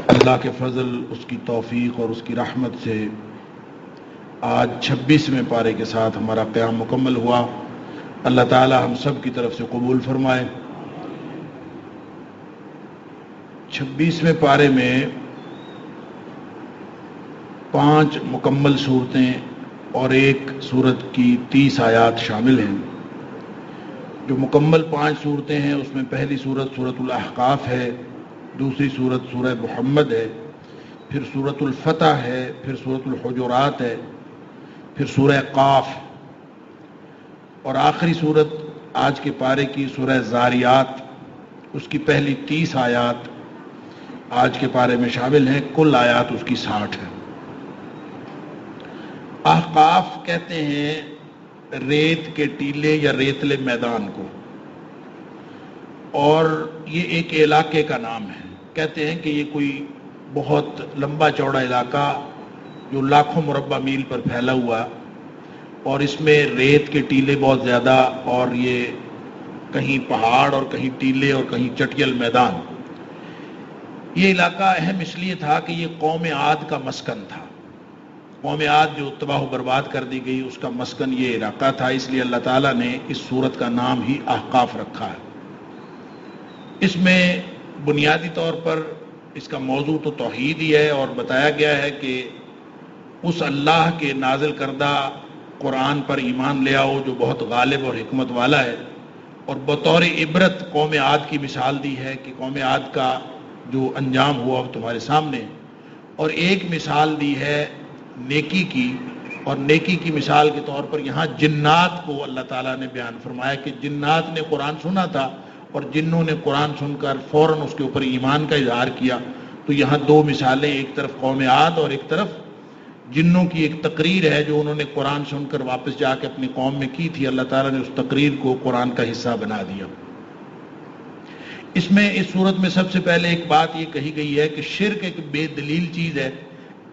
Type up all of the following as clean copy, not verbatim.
اللہ کے فضل، اس کی توفیق اور اس کی رحمت سے آج 26ویں پارے کے ساتھ ہمارا قیام مکمل ہوا۔ اللہ تعالی ہم سب کی طرف سے قبول فرمائے۔ 26ویں پارے میں 5 مکمل صورتیں اور ایک صورت کی 30 آیات شامل ہیں۔ جو مکمل 5 صورتیں ہیں اس میں پہلی صورت سورۃ الاحقاف ہے، دوسری صورت سورہ محمد ہے، پھر سورۃ الفتح ہے، پھر سورۃ الحجرات ہے، پھر سورہ قاف، اور آخری صورت آج کے پارے کی سورہ زاریات، اس کی پہلی 30 آیات آج کے پارے میں شامل ہیں۔ کل آیات اس کی 60 ہیں۔ احقاف کہتے ہیں ریت کے ٹیلے یا ریتلے میدان کو، اور یہ ایک علاقے کا نام ہے۔ کہتے ہیں کہ یہ کوئی بہت لمبا چوڑا علاقہ جو لاکھوں مربع میل پر پھیلا ہوا، اور اس میں ریت کے ٹیلے بہت زیادہ، اور یہ کہیں پہاڑ اور کہیں ٹیلے اور کہیں چٹیل میدان۔ یہ علاقہ اہم اس لیے تھا کہ یہ قوم عاد کا مسکن تھا۔ قوم عاد جو تباہ و برباد کر دی گئی، اس کا مسکن یہ علاقہ تھا، اس لیے اللہ تعالیٰ نے اس سورت کا نام ہی احقاف رکھا ہے۔ اس میں بنیادی طور پر اس کا موضوع تو توحید ہی ہے، اور بتایا گیا ہے کہ اس اللہ کے نازل کردہ قرآن پر ایمان لے آؤ جو بہت غالب اور حکمت والا ہے، اور بطور عبرت قوم عاد کی مثال دی ہے کہ قوم عاد کا جو انجام ہوا وہ تمہارے سامنے، اور ایک مثال دی ہے نیکی کی، اور نیکی کی مثال کے طور پر یہاں جنات کو اللہ تعالیٰ نے بیان فرمایا کہ جنات نے قرآن سنا تھا اور جنوں نے قرآن سن کر فوراً اس کے اوپر ایمان کا اظہار کیا۔ تو یہاں 2 مثالیں، ایک طرف قوم عاد اور ایک طرف جنوں کی ایک تقریر ہے جو انہوں نے قرآن سن کر واپس جا کے اپنی قوم میں کی تھی۔ اللہ تعالیٰ نے اس تقریر کو قرآن کا حصہ بنا دیا۔ اس میں اس صورت میں سب سے پہلے ایک بات یہ کہی گئی ہے کہ شرک ایک بے دلیل چیز ہے۔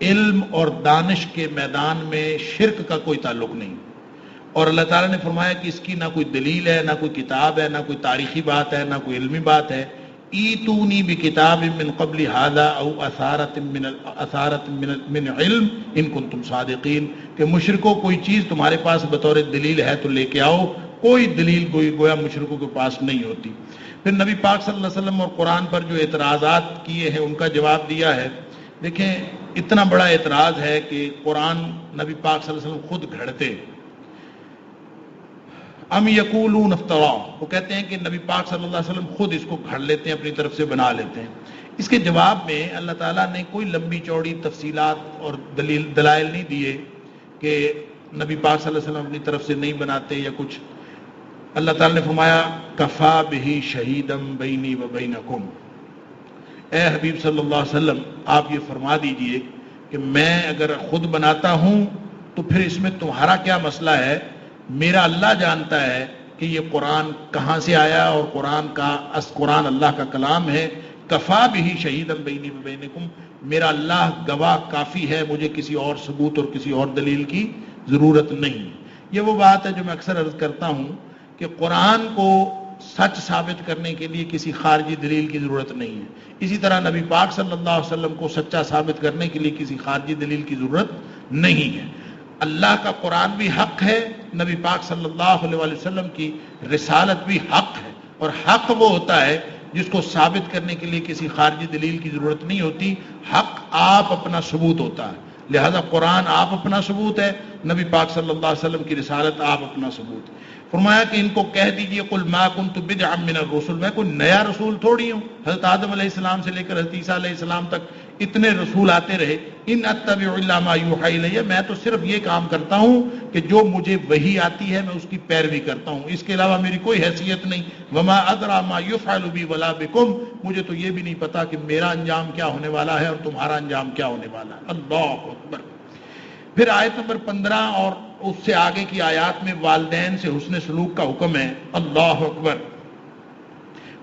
علم اور دانش کے میدان میں شرک کا کوئی تعلق نہیں، اور اللہ تعالیٰ نے فرمایا کہ اس کی نہ کوئی دلیل ہے، نہ کوئی کتاب ہے، نہ کوئی تاریخی بات ہے، نہ کوئی علمی بات ہے۔ ایتونی بکتاب من قبل ھذا او اثارۃ من علم ان کنتم صادقین، کہ مشرکوں کوئی چیز تمہارے پاس بطور دلیل ہے تو لے کے آؤ۔ کوئی دلیل گویا مشرکوں کے پاس نہیں ہوتی۔ پھر نبی پاک صلی اللہ علیہ وسلم اور قرآن پر جو اعتراضات کیے ہیں ان کا جواب دیا ہے۔ دیکھیں اتنا بڑا اعتراض ہے کہ قرآن نبی پاک صلی اللہ علیہ وسلم خود گھڑتے، ام یقولون افترا، وہ کہتے ہیں کہ نبی پاک صلی اللہ علیہ وسلم خود اس کو گھڑ لیتے ہیں، اپنی طرف سے بنا لیتے ہیں۔ اس کے جواب میں اللہ تعالیٰ نے کوئی لمبی چوڑی تفصیلات اور دلائل نہیں دیے کہ نبی پاک صلی اللہ علیہ وسلم اپنی طرف سے نہیں بناتے یا کچھ۔ اللہ تعالیٰ نے فرمایا کفا بہ شہیدم بینی و بینکم، اے حبیب صلی اللہ علیہ وسلم آپ یہ فرما دیجئے کہ میں اگر خود بناتا ہوں تو پھر اس میں تمہارا کیا مسئلہ ہے؟ میرا اللہ جانتا ہے کہ یہ قرآن کہاں سے آیا، اور قرآن اللہ کا کلام ہے۔ کفا بہ شہیدم بینی و بینکم، میرا اللہ گواہ کافی ہے، مجھے کسی اور ثبوت اور کسی اور دلیل کی ضرورت نہیں۔ یہ وہ بات ہے جو میں اکثر عرض کرتا ہوں کہ قرآن کو سچ ثابت کرنے کے لیے کسی خارجی دلیل کی ضرورت نہیں ہے، اسی طرح نبی پاک صلی اللہ علیہ وسلم کو سچا ثابت کرنے کے لیے کسی خارجی دلیل کی ضرورت نہیں ہے۔ اللہ کا قرآن بھی حق ہے، نبی پاک صلی اللہ علیہ وسلم کی رسالت بھی حق ہے، اور حق وہ ہوتا ہے جس کو ثابت کرنے کے لیے کسی خارجی دلیل کی ضرورت نہیں ہوتی۔ حق آپ اپنا ثبوت ہوتا ہے، لہذا قرآن آپ اپنا ثبوت ہے، نبی پاک صلی اللہ علیہ وسلم کی رسالت آپ اپنا ثبوت ہے۔ فرمایا کہ ان کو کہہ دیجئے قل ما کنت بدعا من الرسل، میں کوئی نیا رسول تھوڑی ہوں۔ حضرت آدم علیہ السلام سے لے کر حضرت عیسیٰ علیہ السلام تک اتنے رسول آتے رہے۔ ان اتبع الا ما یوحی الی، میں تو صرف یہ کام کرتا ہوں کہ جو مجھے وحی آتی ہے میں اس کی پیروی کرتا ہوں، اس کے علاوہ میری کوئی حیثیت نہیں۔ وما ادری ما یفعل بی ولا بکم، مجھے تو یہ بھی نہیں پتا کہ میرا انجام کیا ہونے والا ہے اور تمہارا انجام کیا ہونے والا ہے۔ اللہ اکبر۔ پھر آیت نمبر 15 اور اس سے آگے کی آیات میں والدین سے حسن سلوک کا حکم ہے۔ اللہ اکبر۔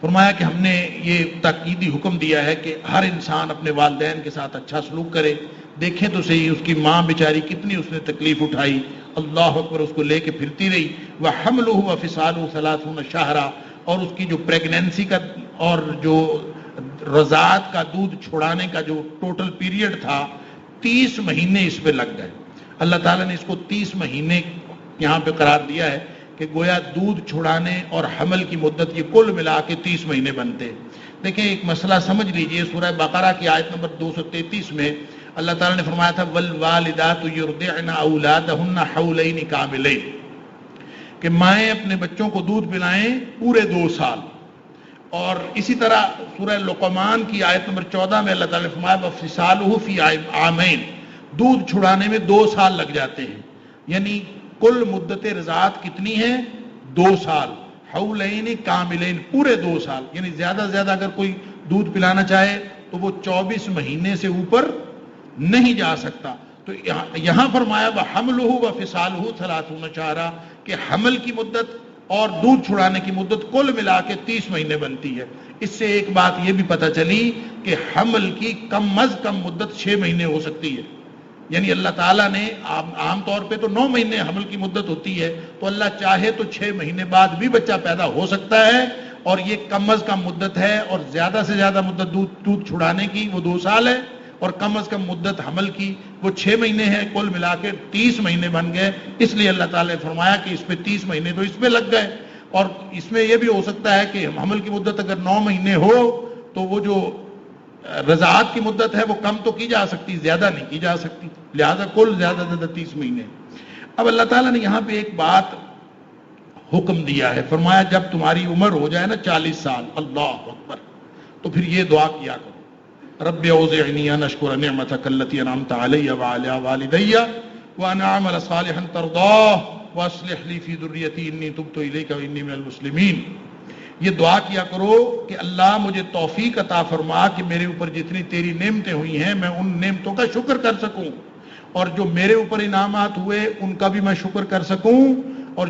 فرمایا کہ ہم نے یہ تاکیدی حکم دیا ہے کہ ہر انسان اپنے والدین کے ساتھ اچھا سلوک کرے۔ دیکھیں تو صحیح اس کی ماں بیچاری کتنی اس نے تکلیف اٹھائی، اللہ اکبر، اس کو لے کے پھرتی رہی۔ وَحَمْلُهُ وَفِصَالُهُ 30 شَهْرًا، اور اس کی جو پریگنینسی کا اور جو رضاعت کا دودھ چھڑانے کا جو ٹوٹل پیریڈ تھا 30 مہینے اس پہ لگ گئے. اللہ تعالیٰ نے اس کو 30 مہینے یہاں پہ قرار دیا ہے کہ گویا دودھ چھڑانے اور حمل کی مدت یہ کل ملا کے 30 مہینے بنتے. دیکھیں ایک مسئلہ سمجھ لیجئے، سورہ بقرہ کی آیت نمبر 233 میں اللہ تعالیٰ نے فرمایا تھا والوالدات یرضعن اولادہن حولین کاملین، کہ مائیں اپنے بچوں کو دودھ پلائیں پورے 2 سال. اور اسی طرح سورہ لقمان کی آیت نمبر 14 میں اللہ تعالیٰ نے فرمایا وفصالہ فی عامین، دودھ چھڑانے میں 2 سال لگ جاتے ہیں. یعنی کل مدت رضاعت کتنی ہے؟ 2 سال. حولین کاملین، پورے 2 سال. یعنی زیادہ سے زیادہ اگر کوئی دودھ پلانا چاہے تو وہ 24 مہینے سے اوپر نہیں جا سکتا. تو یہاں فرمایا وحملہ وفصالہ 30 شہرا، کہ حمل کی مدت اور دودھ چھڑانے کی مدت کل ملا کے 30 مہینے بنتی ہے. اس سے ایک بات یہ بھی پتہ چلی کہ حمل کی کم از کم مدت 6 مہینے ہو سکتی ہے. یعنی اللہ تعالیٰ نے عام طور پہ تو 9 مہینے حمل کی مدت ہوتی ہے، تو اللہ چاہے تو 6 مہینے بعد بھی بچہ پیدا ہو سکتا ہے، اور یہ کم از کم مدت ہے. اور زیادہ سے زیادہ مدت دودھ چھڑانے کی وہ 2 سال ہے، اور کم از کم مدت حمل کی وہ 6 مہینے ہے. کل ملا کے 30 مہینے بن گئے. اس لیے اللہ تعالیٰ نے فرمایا کہ اس پہ 30 مہینے تو اس پہ لگ گئے. اور اس میں یہ بھی ہو سکتا ہے کہ حمل کی مدت اگر 9 مہینے ہو تو وہ جو رضاعت کی مدت ہے وہ کم تو کی جا سکتی، زیادہ نہیں کی جا سکتی. لہذا کل زیادہ سے زیادہ 30 مہینے. اب اللہ تعالیٰ نے یہاں پہ ایک بات حکم دیا ہے، فرمایا جب تمہاری عمر ہو جائے نا 40 سال، اللہ اکبر، تو پھر یہ دعا کیا کرو، رب اوزعنی ان اشکر نعمتک التی انعمت علی وعلی والدی وان اعمل صالحا ترضاه واصلح لی فی ذریتی انی تبت الیک وانی من المسلمین. یہ دعا کیا کرو کہ اللہ مجھے توفیق عطا فرما کہ میرے اوپر جتنی تیری نعمتیں ہوئی ہیں میں ان نعمتوں کا شکر کر سکوں، اور جو میرے اوپر انعامات ہوئے ان کا بھی میں شکر کر سکوں، اور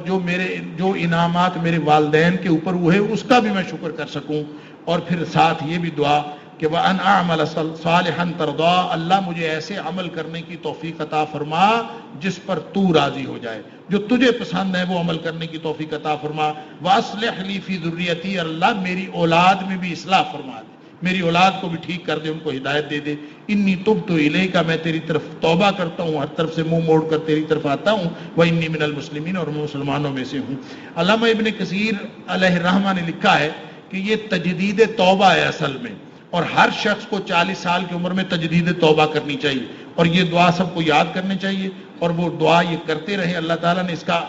جو انعامات میرے والدین کے اوپر ہوئے اس کا بھی میں شکر کر سکوں. اور پھر ساتھ یہ بھی دعا کہ وَأَنْ أَعْمَلَ صَالِحًا تَرْضَىٰ، اللہ مجھے ایسے عمل کرنے کی توفیق عطا فرما جس پر تو راضی ہو جائے، جو تجھے پسند ہے وہ عمل کرنے کی توفیق عطا فرما. وَأَصْلِحْ لِي فِي ذُرِّيَّتِي، اللہ میری اولاد میں بھی اصلاح فرما دے، میری اولاد کو بھی ٹھیک کر دے، ان کو ہدایت دے دے. انی تبت الیک، میں تیری طرف توبہ کرتا ہوں، ہر طرف سے منہ موڑ کر تیری طرف آتا ہوں. وانی من المسلمین، اور میں مسلمانوں میں سے ہوں. علامہ ابن کثیر علیہ الرحمہ نے لکھا ہے کہ یہ تجدید توبہ ہے اصل میں، اور ہر شخص کو 40 سال کی عمر میں تجدید توبہ کرنی چاہیے، اور یہ دعا سب کو یاد کرنی چاہیے، اور وہ دعا یہ کرتے رہیں. اللہ تعالیٰ نے اس کا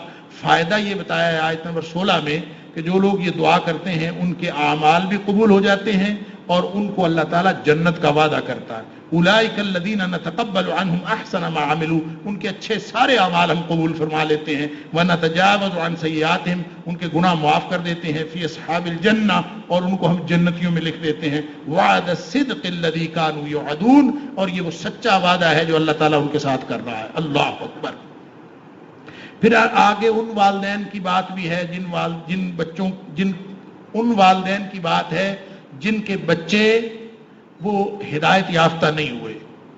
فائدہ یہ بتایا ہے آیت نمبر 16 میں کہ جو لوگ یہ دعا کرتے ہیں ان کے اعمال بھی قبول ہو جاتے ہیں، اور ان کو اللہ تعالیٰ جنت کا وعدہ کرتا ہے. اولئک الذین نتقبل عنہم احسن ما عملوا، ان کے اچھے سارے اعمال ہم قبول فرما لیتے ہیں. ونتجاوز عن سیئاتہم، ان کے گناہ معاف کر دیتے ہیں. فی اصحاب الجنہ، اور ان کو ہم جنتیوں میں لکھ دیتے ہیں. وعد الصدق الذی کانوا یوعدون، اور یہ وہ سچا وعدہ ہے جو اللہ تعالیٰ ان کے ساتھ کر رہا ہے. اللہ اکبر. پھر آگے ان والدین کی بات بھی ہے ان والدین کی بات ہے جن کے بچے وہ ہدایت یافتہ نہیں ہوئے.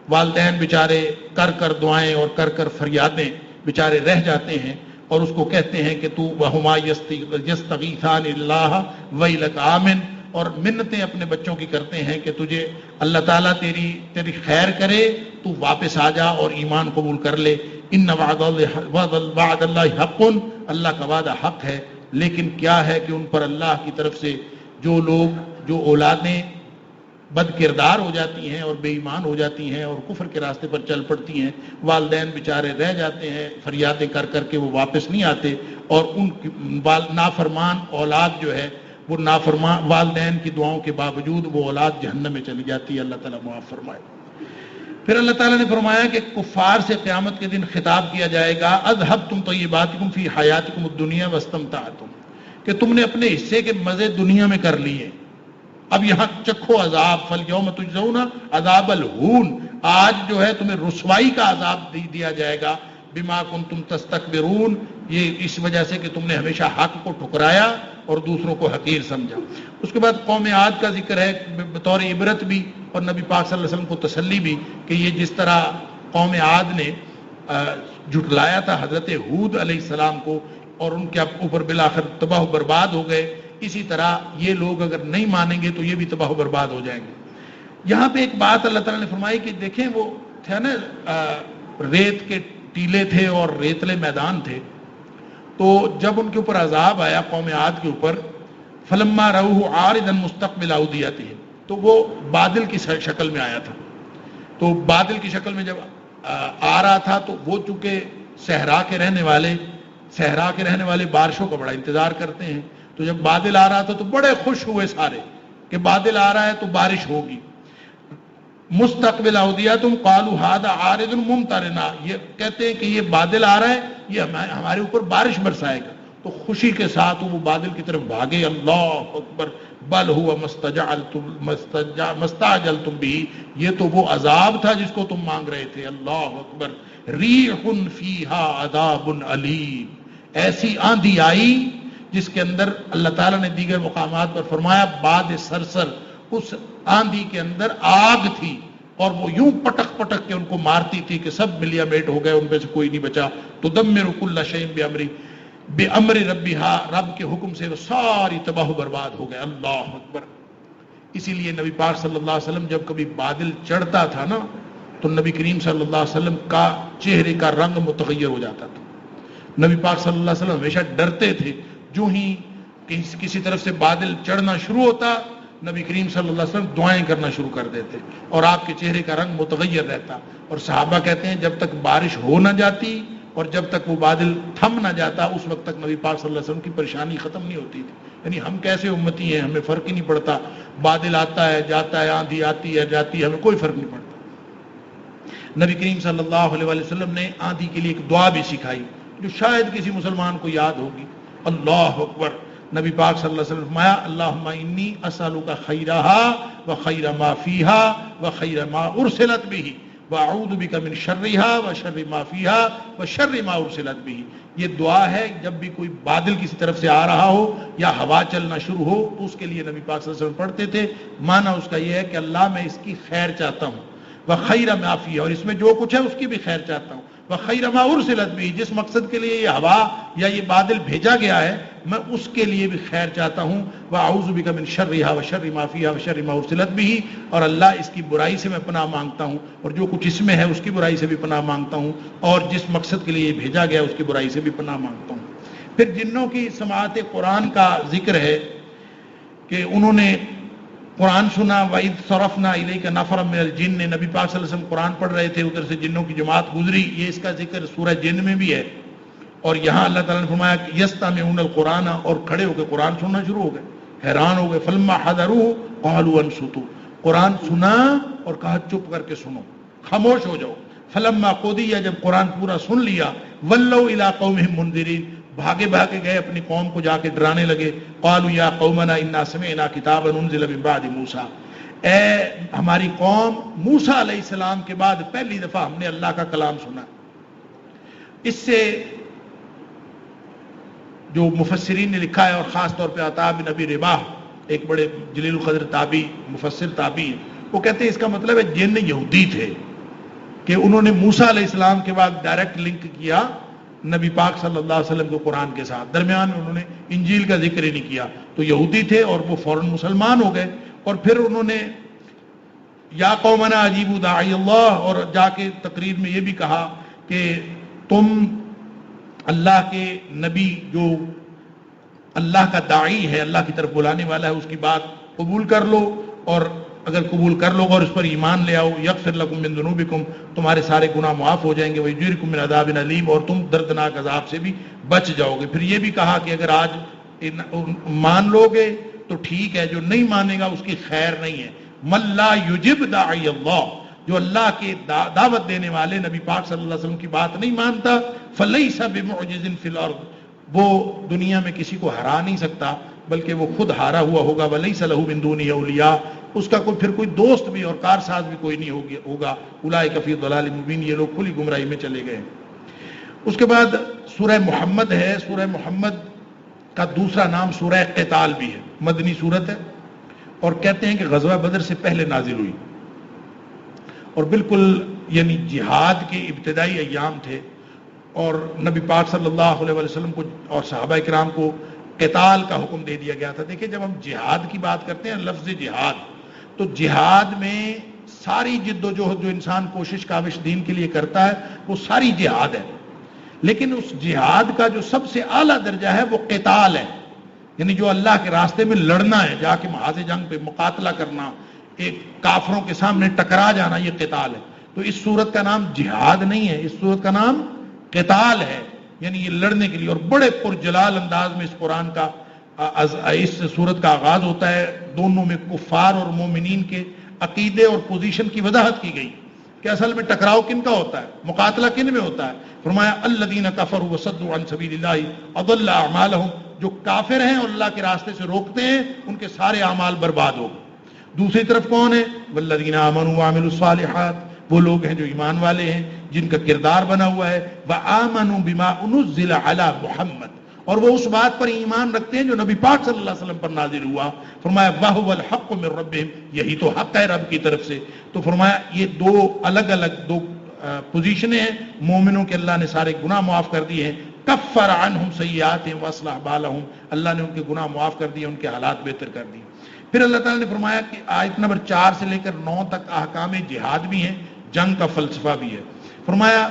والدین بیچارے کر کر دعائیں اور کر کر فریادیں بیچارے رہ جاتے ہیں، اور اس کو کہتے ہیں کہ تو وہما یستغیثان اللہ ویلک آمن، اور منتیں اپنے بچوں کی کرتے ہیں کہ تجھے اللہ تعالیٰ تیری خیر کرے، تو واپس آ جا اور ایمان قبول کر لے. ان وعد اللہ حق، اللہ کا وعدہ حق ہے. لیکن کیا ہے کہ ان پر اللہ کی طرف سے جو اولادیں بد کردار ہو جاتی ہیں اور بے ایمان ہو جاتی ہیں اور کفر کے راستے پر چل پڑتی ہیں، والدین بیچارے رہ جاتے ہیں فریادیں کر کر کے، وہ واپس نہیں آتے، اور ان نافرمان اولاد جو ہے وہ نافرمان والدین کی دعاؤں کے باوجود وہ اولاد جہنم میں چلی جاتی ہے. اللہ تعالیٰ معاف فرمائے. پھر اللہ تعالیٰ نے فرمایا کہ کفار سے قیامت کے دن خطاب کیا جائے گا اذهبتم طیباتکم فی حیاتکم الدنیا واستمتعتم، کہ تم نے اپنے حصے کے مزے دنیا میں کر لیے، اب یہاں چکھو عذاب. فالیوم تجزون عذاب الہون، آج جو ہے تمہیں رسوائی کا عذاب دیا جائے گا. بما کنتم تستکبرون، یہ اس وجہ سے کہ تم نے ہمیشہ حق کو ٹھکرایا اور دوسروں کو حقیر سمجھا. اس کے بعد قوم عاد کا ذکر ہے بطور عبرت بھی، اور نبی پاک صلی اللہ علیہ وسلم کو تسلی بھی کہ یہ جس طرح قوم عاد نے جھٹلایا تھا حضرت ہود علیہ السلام کو اور ان کے اوپر بالآخر تباہ و برباد ہو گئے، اسی طرح یہ لوگ اگر نہیں مانیں گے تو یہ بھی تباہ و برباد ہو جائیں گے. یہاں پہ ایک بات اللہ تعالیٰ نے فرمائی کہ دیکھیں وہ تھے نا ریت کے ٹیلے تھے اور ریتلے میدان تھے، تو جب ان کے اوپر عذاب آیا قوم عاد کے اوپر، فلما رأوہ عارضا مستقبل اودیتہم، تو وہ بادل کی شکل میں آیا تھا. تو بادل کی شکل میں جب آ رہا تھا تو وہ چونکہ صحرا کے رہنے والے بارشوں کا بڑا انتظار کرتے ہیں، تو جب بادل آ رہا تھا تو بڑے خوش ہوئے سارے کہ بادل آ رہا ہے تو بارش ہوگی. مستقبل اودیتہم قالوا ھذا عارض ممطرنا، یہ کہتے ہیں کہ یہ بادل آ رہا ہے، یہ ہمارے اوپر بارش برسائے گا. تو خوشی کے ساتھ وہ بادل کی طرف بھاگے. اللہ اکبر، بل ہوا مستعجلتم بھی، یہ تو وہ عذاب تھا جس کو تم مانگ رہے تھے. اللہ اکبر. ریح فیہا عذاب علیم، ایسی آندھی آئی جس کے اندر اللہ تعالیٰ نے دیگر مقامات پر فرمایا باد سرسر، اس آندھی کے اندر آگ تھی اور وہ یوں پٹک پٹک کے ان کو مارتی تھی کہ سب ملیا میٹ ہو گئے، ان میں سے کوئی نہیں بچا. تدمر کل شیء بامر ربھا، رب کے حکم سے وہ ساری تباہ و برباد ہو گئے. اللہ اکبر. اسی لیے نبی پاک صلی اللہ علیہ وسلم جب کبھی بادل چڑھتا تھا نا تو نبی کریم صلی اللہ علیہ وسلم کا چہرے کا رنگ متغیر ہو جاتا تھا. نبی پاک صلی اللہ علیہ وسلم ہمیشہ ڈرتے تھے، جو ہی کسی طرف سے بادل چڑھنا شروع ہوتا نبی کریم صلی اللہ علیہ وسلم دعائیں کرنا شروع کر دیتے اور آپ کے چہرے کا رنگ متغیر رہتا. اور صحابہ کہتے ہیں جب تک بارش ہو نہ جاتی اور جب تک وہ بادل تھم نہ جاتا اس وقت تک نبی پاک صلی اللہ علیہ وسلم کی پریشانی ختم نہیں ہوتی تھی. یعنی ہم کیسے امتی ہیں، ہمیں فرق ہی نہیں پڑتا، بادل آتا ہے جاتا ہے، آندھی آتی ہے جاتی ہے، ہمیں کوئی فرق نہیں پڑتا. نبی کریم صلی اللہ علیہ وسلم نے آندھی کے لیے ایک دعا بھی سکھائی جو شاید کسی مسلمان کو یاد ہوگی. اللہ اکبر. نبی پاک صلی اللہ علیہ وسلم فرمایا اللہم انی اسألک خیرہا و خیر ما فیہا و خیر ما ارسلت بہ واعوذ بک من شرہا و شر ما فیہا و شر ما ارسلت بہ. یہ دعا ہے جب بھی کوئی بادل کسی طرف سے آ رہا ہو یا ہوا چلنا شروع ہو تو اس کے لیے نبی پاک صلی اللہ علیہ وسلم پڑھتے تھے. معنی اس کا یہ ہے کہ اللہ میں اس کی خیر چاہتا ہوں، وخیر ما فیہا، اور اس میں جو کچھ ہے اس کی بھی خیر چاہتا ہوں، وخیر ما ارسلت بہ، جس مقصد کے لیے یہ ہوا یا یہ بادل بھیجا گیا ہے میں اس کے لیے بھی خیر چاہتا ہوں. واعوذ بک من شرھا وشر ما فیھا وشر ما ارسلت بہ، اور اللہ اس کی برائی سے میں پناہ مانگتا ہوں اور جو کچھ اس میں ہے اس کی برائی سے بھی پناہ مانگتا ہوں اور جس مقصد کے لیے یہ بھیجا گیا اس کی برائی سے بھی پناہ مانگتا ہوں. پھر جنوں کی سماعت قرآن کا ذکر ہے کہ انہوں نے قرآن سنا. وَإِذْ صَرَفْنَا إِلَيْكَ نَفَرًا مِنَ الْجِنِّ، نبی پاک صلی اللہ علیہ وسلم قرآن پڑھ رہے تھے، ادھر سے جنوں کی جماعت گزری. یہ اس کا ذکر سورہ جن میں بھی ہے. اور یہاں اللہ تعالیٰ نے فرمایا کہ یستمعون القرآن، اور کھڑے ہو کے قرآن سننا شروع ہو گئے، حیران ہو گئے. فلما حضروہ قالوا انصتوا، قرآن سنا اور کہا چپ کر کے سنو، خاموش ہو جاؤ. فلما قضی، جب قرآن پورا سن لیا، ولوا الی قومہم منذرین، بھاگے بھاگے گئے اپنی قوم کو جا کے ڈرانے لگے. قالوا یا قومنا انا سمعنا کتابا انزل من بعد موسیٰ، اے ہماری قوم، موسیٰ علیہ السلام کے بعد پہلی دفعہ ہم نے اللہ کا کلام سنا. اس سے جو مفسرین نے لکھا ہے اور خاص طور پہ عطا بن ابی رباح ایک بڑے جلیل القدر تابعی مفسر تابعی ہیں، وہ کہتے ہیں اس کا مطلب ہے جن یہودی تھے کہ انہوں نے موسیٰ علیہ السلام کے بعد ڈائریکٹ لنک کیا نبی پاک صلی اللہ علیہ وسلم کو قرآن کے ساتھ، درمیان میں انہوں نے انجیل کا ذکر ہی نہیں کیا. تو یہودی تھے اور وہ فوراً مسلمان ہو گئے. اور پھر انہوں نے یا قومنا اجیبوا داعی اللہ، اور جا کے تقریر میں یہ بھی کہا کہ تم اللہ کے نبی جو اللہ کا داعی ہے، اللہ کی طرف بلانے والا ہے، اس کی بات قبول کر لو، اور اگر قبول کر لو اور اس پر ایمان لے آؤ، یغفر لکم من ذنوبکم، تمہارے سارے گناہ معاف ہو جائیں گے، ویجیرکم من عذاب علیم، اور تم دردناک عذاب سے بھی بچ جاؤ گے. پھر یہ بھی کہا کہ اگر آج مان لو گے تو ٹھیک ہے، جو نہیں مانے گا اس کی خیر نہیں ہے. من لا یجب داعی اللہ، جو اللہ کے دعوت دینے والے نبی پاک صلی اللہ علیہ وسلم کی بات نہیں مانتا، فلیس بمعجز فی الارض، وہ دنیا میں کسی کو ہرا نہیں سکتا بلکہ وہ خود ہارا ہوا ہوگا. ولیس لہ من دونہ اولیاء، اس کا پھر کوئی دوست بھی اور کارساز بھی کوئی نہیں ہوگا. اولئک فی ضلال مبین، یہ لوگ کھلی گمراہی میں چلے گئے. اس کے بعد سورہ محمد ہے. سورہ محمد کا دوسرا نام سورہ قتال بھی ہے، مدنی سورت ہے، اور کہتے ہیں کہ غزوہ بدر سے پہلے نازل ہوئی، اور بالکل یعنی جہاد کے ابتدائی ایام تھے، اور نبی پاک صلی اللہ علیہ وسلم کو اور صحابہ کرام کو قتال کا حکم دے دیا گیا تھا. دیکھیں جب ہم جہاد کی بات کرتے ہیں، لفظ جہاد، تو جہاد میں ساری جد و جہد جو انسان کوشش کاوش دین کے لیے کرتا ہے وہ ساری جہاد ہے، لیکن اس جہاد کا جو سب سے اعلیٰ درجہ ہے وہ قتال ہے، یعنی جو اللہ کے راستے میں لڑنا ہے، جا کے محاذ جنگ پہ مقاتلہ کرنا، ایک کافروں کے سامنے ٹکرا جانا، یہ قتال ہے۔ تو اس صورت کا نام جہاد نہیں ہے، اس صورت کا نام قتال ہے، یعنی یہ لڑنے کے لیے۔ اور بڑے پرجلال انداز میں اس قرآن کا اس صورت کا آغاز ہوتا ہے، دونوں میں کفار اور مومنین کے عقیدے اور پوزیشن کی وضاحت کی گئی کہ اصل میں ٹکراؤ کن کا ہوتا ہے، مقاتلہ کن میں ہوتا ہے۔ فرمایا الذین کفروا وصدوا عن سبیل اللہ اضل اعمالهم، جو کافر ہیں اور اللہ کے راستے سے روکتے ہیں ان کے سارے اعمال برباد ہو گئے۔ دوسری طرف کون ہے؟ والذین آمنوا وعملوا الصالحات، وہ لوگ ہیں جو ایمان والے ہیں جن کا کردار بنا ہوا ہے، وآمنوا بما انزل علی محمد، اور وہ اس بات پر ایمان رکھتے ہیں جو نبی پاک صلی اللہ علیہ وسلم پر نازل ہوا۔ فرمایا وَهُوَ الْحَقُّ مِن رَبِّهِمْ، یہی تو حق ہے رب کی طرف سے۔ تو فرمایا یہ دو الگ الگ دو پوزیشنیں ہیں، مومنوں کے اللہ نے سارے گناہ معاف کر دیے ہیں، کفر عنہم سیئاتہم واصلح بالہم، اللہ نے ان کے گناہ معاف کر دیے، ان کے حالات بہتر کر دیے۔ پھر اللہ تعالیٰ نے فرمایا کہ آیت نمبر 4 سے لے کر 9 تک احکام جہاد بھی ہیں، جنگ کا فلسفہ بھی ہے۔ فرمایا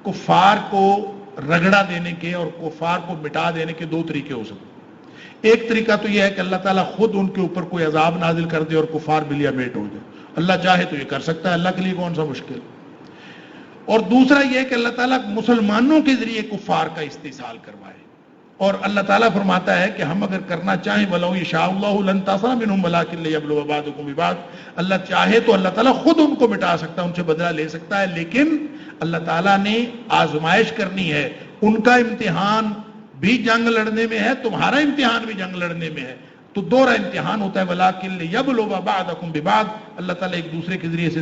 کفار کو رگڑا دینے کے اور کفار کو مٹا دینے کے دو طریقے ہو سکتے۔ ایک طریقہ تو یہ ہے کہ اللہ تعالیٰ خود ان کے اوپر کوئی عذاب نازل کر دے اور کفار بلیا میٹ ہو جائے، اللہ چاہے تو یہ کر سکتا ہے، اللہ کے لیے کون سا مشکل۔ اور دوسرا یہ کہ اللہ تعالیٰ مسلمانوں کے ذریعے کفار کا استحصال کروائے، اور اللہ تعالیٰ فرماتا ہے کہ ہم اگر کرنا چاہیں وَلَوْ يَشَاءُ اللَّهُ لَانتَصَرَ مِنْهُمْ وَلَٰكِن لِيَبْلُوَ بَعْضَكُم بِبَعْضٍ، اللہ چاہے تو اللہ تعالیٰ خود ان کو مٹا سکتا ہے، ان سے بدلہ لے سکتا ہے، لیکن اللہ تعالیٰ نے آزمائش کرنی ہے۔ ان کا امتحان بھی جنگ لڑنے میں ہے، تمہارا امتحان بھی جنگ لڑنے میں ہے، تو دوہرا امتحان ہوتا ہے۔ وَلَٰكِن لِيَبْلُوَ بَعْضَكُم بِبَعْضٍ، اللہ تعالیٰ ایک دوسرے کے ذریعے سے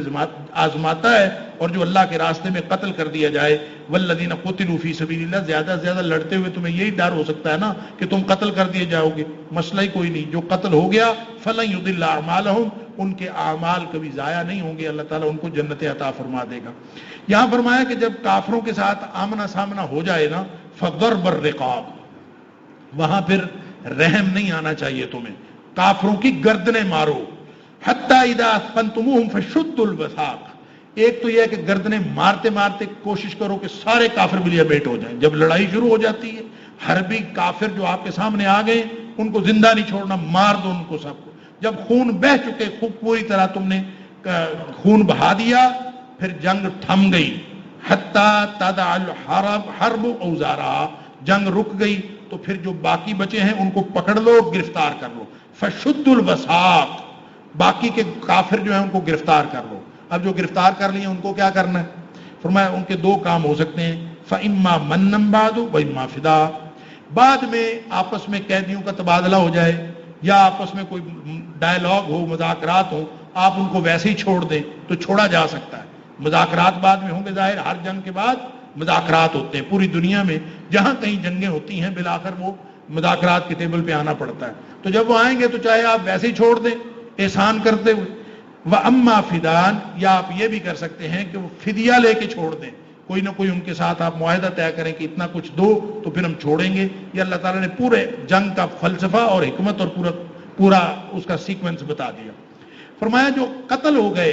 آزماتا ہے، اور جو اللہ کے راستے میں قتل کر دیا جائے، وَالَّذِينَ قُتِلُوا فِي سَبِيلِ اللَّهِ، زیادہ سے زیادہ لڑتے ہوئے تمہیں یہی ڈر ہو سکتا ہے نا کہ تم قتل کر دیے جاؤ گے، مسئلہ ہی کوئی نہیں، جو قتل ہو گیا فَلَن يُضِلَّ أَعْمَالَهُمْ، ان کے اعمال کبھی ضائع نہیں ہوں گے، اللہ تعالیٰ ان کو جنت عطا فرما دے گا۔ یہاں فرمایا کہ جب کافروں کے ساتھ آمنا سامنا ہو جائے نا، فَضَرْبَ الرِّقَابِ، وہاں پھر رحم نہیں آنا چاہیے تمہیں، کافروں کی گردنیں مارو، حتی اذا اثخنتموہم فشدوا الوثاق، ایک تو یہ ہے کہ گردنیں مارتے مارتے کوشش کرو کہ سارے کافر بلیا بیٹ ہو جائیں۔ جب لڑائی شروع ہو جاتی ہے، حربی کافر جو آپ کے سامنے آ گئے ان کو زندہ نہیں چھوڑنا، مار دو ان کو سب کو۔ جب خون بہہ چکے، خوب پوری طرح تم نے خون بہا دیا، پھر جنگ تھم گئی، حتی تدع الحرب اوزارہا، جنگ رک گئی، تو پھر جو باقی بچے ہیں ان کو پکڑ لو، گرفتار کر لو، فشد الوثاق، باقی کے کافر جو ہیں ان کو گرفتار کر لو۔ اب جو گرفتار کر لیے ان کو کیا کرنا ہے؟ فرمایا ان کے دو کام ہو سکتے ہیں، فَإِمَّا مَنًّا بَعْدُ وَإِمَّا فِدَاءً، بعد میں آپس میں قیدیوں کا تبادلہ ہو جائے، یا آپس میں کوئی ڈائلاگ ہو، مذاکرات ہو، آپ ان کو ویسے ہی چھوڑ دیں تو چھوڑا جا سکتا ہے۔ مذاکرات بعد میں ہوں گے، ظاہر ہر جنگ کے بعد مذاکرات ہوتے ہیں، پوری دنیا میں جہاں کہیں جنگیں ہوتی ہیں بالآخر وہ مذاکرات کے ٹیبل پہ آنا پڑتا ہے، تو جب وہ آئیں گے تو چاہے آپ ویسے ہی چھوڑ دیں احسان کرتے ہوئے، وَأَمَّا فِدَاءً، یا آپ یہ بھی کر سکتے ہیں کہ وہ فدیہ لے کے چھوڑ دیں، کوئی نہ کوئی ان کے ساتھ آپ معاہدہ طے کریں کہ اتنا کچھ دو تو پھر ہم چھوڑیں گے۔ یہ اللہ تعالیٰ نے پورے جنگ کا فلسفہ اور حکمت اور پورا اس کا سیکوینس بتا دیا۔ فرمایا جو قتل ہو گئے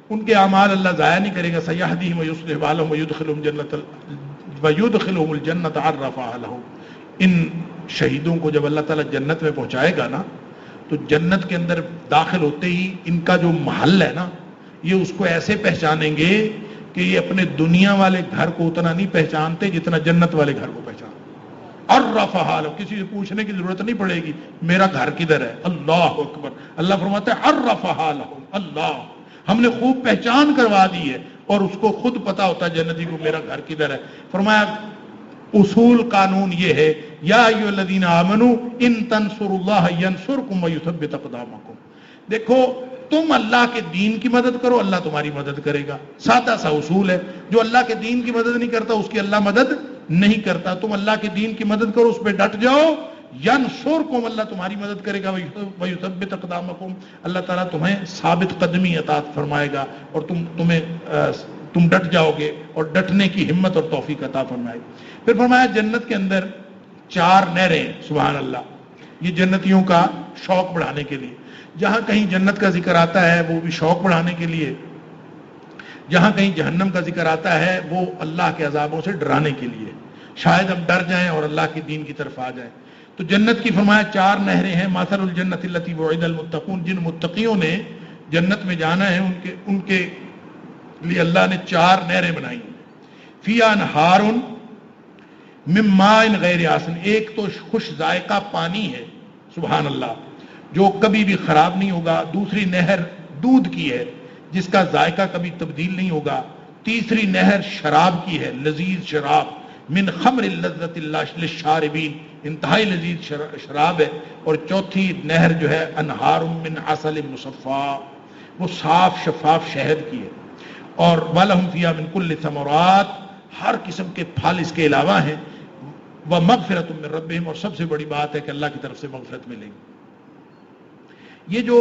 ان کے اعمال اللہ ضائع نہیں کرے گا، سَيَهْدِيهِمْ وَيُصْلِحُ بَالَهُمْ وَيُدْخِلُهُمُ الْجَنَّةَ عَرَّفَهَا لَهُمْ، ان شہیدوں کو جب اللہ تعالیٰ جنت میں پہنچائے گا نا، تو جنت کے اندر داخل ہوتے ہی ان کا جو محل ہے نا، یہ اس کو ایسے پہچانیں گے کہ یہ اپنے دنیا والے گھر کو اتنا نہیں پہچانتے جتنا جنت والے گھر کو پہچانتے۔ عرفہا لہم، کسی سے پوچھنے کی ضرورت نہیں پڑے گی میرا گھر کدھر ہے، اللہ اکبر، اللہ فرماتا ہے عرفہا لہم، اللہ، ہم نے خوب پہچان کروا دی ہے، اور اس کو خود پتا ہوتا ہے جنتی کو میرا گھر کدھر ہے۔ فرمایا اصول قانون یہ ہے، یا ایھا الذین آمنوا ان تنصروا اللہ ینصرکم ویثبت اقدامکم، دیکھو تم اللہ کے دین کی مدد کرو، اللہ تمہاری مدد کرے گا، سادہ سا اصول ہے۔ جو اللہ کے دین کی مدد نہیں کرتا اس کی اللہ مدد نہیں کرتا، تم اللہ کے دین کی مدد کرو، اس پہ ڈٹ جاؤ، ینصرکم، اللہ تمہاری مدد کرے گا، ویثبت اقدامکم، اللہ تعالیٰ تمہیں ثابت قدمی عطا فرمائے گا، اور تم ڈٹ جاؤ گے، اور ڈٹنے کی ہمت اور توفیق عطا فرمائے گا۔ پھر فرمایا جنت کے اندر 4 نہریں، سبحان اللہ، یہ جنتیوں کا شوق بڑھانے کے لیے جہاں کہیں جنت کا ذکر آتا ہے وہ بھی شوق بڑھانے کے لیے، جہاں کہیں جہنم کا ذکر آتا ہے وہ اللہ کے عذابوں سے ڈرانے کے لیے، شاید ہم ڈر جائیں اور اللہ کے دین کی طرف آ جائیں۔ تو جنت کی فرمایا 4 نہریں ہیں، مثل الجنت التی وعد المتقون، جن متقیوں نے جنت میں جانا ہے ان کے لیے اللہ نے 4 نہریں بنائی ہیں۔ فیہا انہار من ماء غیر آسن، ایک تو خوش ذائقہ پانی ہے، سبحان اللہ، جو کبھی بھی خراب نہیں ہوگا۔ دوسری نہر دودھ کی ہے جس کا ذائقہ کبھی تبدیل نہیں ہوگا۔ تیسری نہر شراب کی ہے، لذیذ شراب، من خمر لذت اللہ للشاربین، انتہائی لذیذ شراب ہے۔ اور چوتھی نہر جو ہے انہار من عسل مصفا، وہ صاف شفاف شہد کی ہے۔ اور وَلَهُمْ فِيهَا مِن كُلِّ ثَمَرَاتٍ، ہر قسم کے پھل اس کے علاوہ ہیں۔ وَمَغْفِرَةٌ مِّن رَبِّهِمْ، اور سب سے بڑی بات ہے کہ اللہ کی طرف سے مغفرت ملے گی۔ یہ جو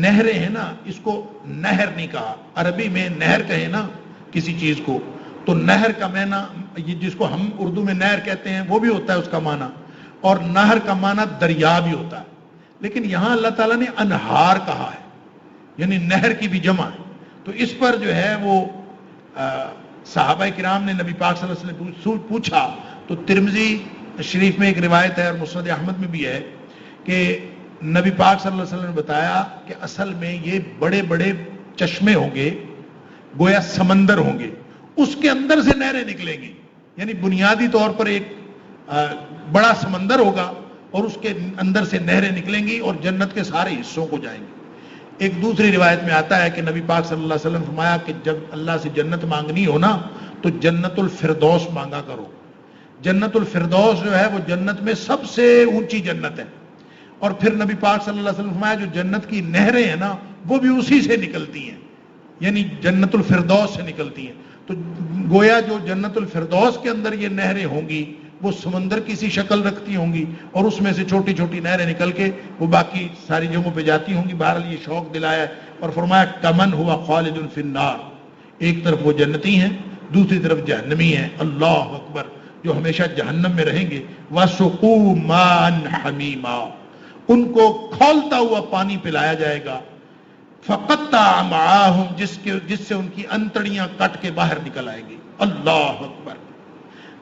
نہریں ہیں نا، اس کو نہر نہیں کہا، عربی میں نہر کہیں نا کسی چیز کو تو نہر کا معنی، یہ جس کو ہم اردو میں نہر کہتے ہیں وہ بھی ہوتا ہے اس کا معنی، اور نہر کا معنی دریا بھی ہوتا ہے، لیکن یہاں اللہ تعالیٰ نے انہار کہا ہے، یعنی نہر کی بھی جمع ہے۔ تو اس پر جو ہے وہ صحابہ کرام نے نبی پاک صلی اللہ علیہ وسلم سے پوچھا، تو ترمذی شریف میں ایک روایت ہے اور مسند احمد میں بھی ہے کہ نبی پاک صلی اللہ علیہ وسلم نے بتایا کہ اصل میں یہ بڑے بڑے چشمے ہوں گے، گویا سمندر ہوں گے، اس کے اندر سے نہریں نکلیں گی، یعنی بنیادی طور پر ایک بڑا سمندر ہوگا اور اس کے اندر سے نہریں نکلیں گی اور جنت کے سارے حصوں کو جائیں گی۔ ایک دوسری روایت میں آتا ہے کہ نبی پاک صلی اللہ علیہ وسلم فرمایا کہ جب اللہ سے جنت مانگنی ہو نا تو جنت الفردوس مانگا کرو۔ جنت الفردوس جو ہے وہ جنت میں سب سے اونچی جنت ہے، اور پھر نبی پاک صلی اللہ علیہ وسلم فرمایا جو جنت کی نہریں ہیں نا وہ بھی اسی سے نکلتی ہیں، یعنی جنت الفردوس سے نکلتی ہیں۔ تو گویا جو جنت الفردوس کے اندر یہ نہریں ہوں گی وہ سمندر کی سی شکل رکھتی ہوں گی، اور اس میں سے چھوٹی چھوٹی نہریں نکل کے وہ باقی ساری جگہوں پہ جاتی ہوں گی۔ بہرحال یہ شوق دلایا ہے، اور فرمایا کمن ہوا خالد فی النار، ایک طرف وہ جنتی ہیں دوسری طرف جہنمی ہیں، اللہ اکبر، جو ہمیشہ جہنم میں رہیں گے۔ وَسُقُوا مَاءً حَمِيمًا، ان کو کھولتا ہوا پانی پلایا جائے گا۔ فَقَطَّعَ أَمْعَاءَهُمْ، جس سے ان کی انتڑیاں کٹ کے باہر نکل آئیں گی، اللہ اکبر۔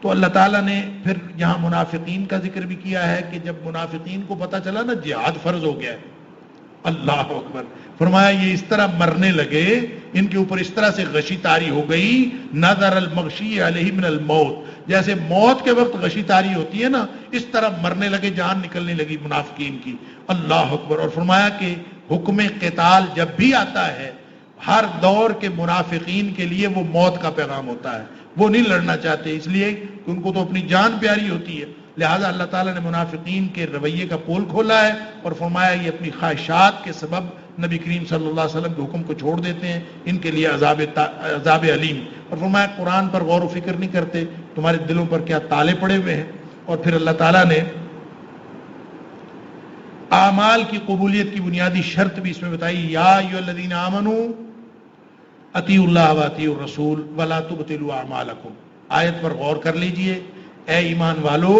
تو اللہ تعالیٰ نے پھر یہاں منافقین کا ذکر بھی کیا ہے کہ جب منافقین کو پتہ چلا نا جہاد فرض ہو گیا ہے، اللہ اکبر، فرمایا یہ اس طرح مرنے لگے، ان کے اوپر اس طرح سے غشی طاری ہو گئی، نظر المغشی علیہ من الموت، جیسے موت کے وقت غشی طاری ہوتی ہے نا، اس طرح مرنے لگے، جان نکلنے لگی منافقین کی، اللہ اکبر۔ اور فرمایا کہ حکم قتال جب بھی آتا ہے ہر دور کے منافقین کے لیے وہ موت کا پیغام ہوتا ہے، وہ نہیں لڑنا چاہتے، اس لیے کہ ان کو تو اپنی جان پیاری ہوتی ہے، لہٰذا اللہ تعالیٰ نے منافقین کے رویے کا پول کھولا ہے اور فرمایا یہ اپنی خواہشات کے سبب نبی کریم صلی اللہ علیہ وسلم کے حکم کو چھوڑ دیتے ہیں، ان کے لیے عذاب علیم۔ اور فرمایا قرآن پر غور و فکر نہیں کرتے، تمہارے دلوں پر کیا تالے پڑے ہوئے ہیں۔ اور پھر اللہ تعالیٰ نے اعمال کی قبولیت کی بنیادی شرط بھی اس میں بتائی، یا ایھا الذین آمنوا اطیعوا اللہ واطیعوا الرسول ولا تبطلوا اعمالکم۔ آیت پر غور کر لیجئے، اے ایمان والو،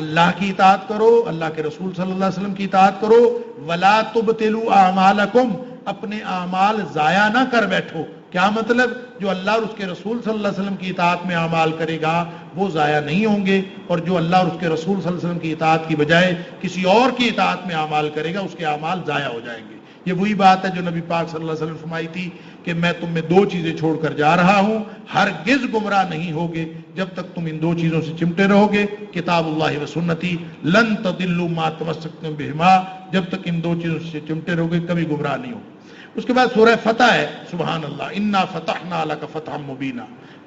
اللہ کی اطاعت کرو، اللہ کے رسول صلی اللہ علیہ وسلم کی اطاعت کرو، ولا تبطلوا اعمالکم، اپنے اعمال ضائع نہ کر بیٹھو۔ کیا مطلب؟ جو اللہ اور اس کے رسول صلی اللہ علیہ وسلم کی اطاعت میں اعمال کرے گا وہ ضائع نہیں ہوں گے، اور جو اللہ اور اس کے رسول صلی اللہ علیہ وسلم کی اطاعت کی بجائے کسی اور کی اطاعت میں اعمال کرے گا اس کے اعمال ضائع ہو جائیں گے۔ یہ وہی بات ہے جو نبی پاک صلی اللہ علیہ وسلم فرمائی تھی کہ میں تم میں 2 چیزیں چھوڑ کر جا رہا ہوں، ہرگز گمراہ نہیں ہوگے جب تک تم ان 2 چیزوں سے چمٹے رہو گے، کتاب اللہ و سنتی، لن تضلوا ما تمسکتم بہما، جب تک ان 2 چیزوں سے چمٹے رہو گے کبھی گمراہ نہیں ہوگے۔ اس کے بعد سورہ فتح ہے، سبحان اللہ، انا فتحنا لک فتحا مبینا،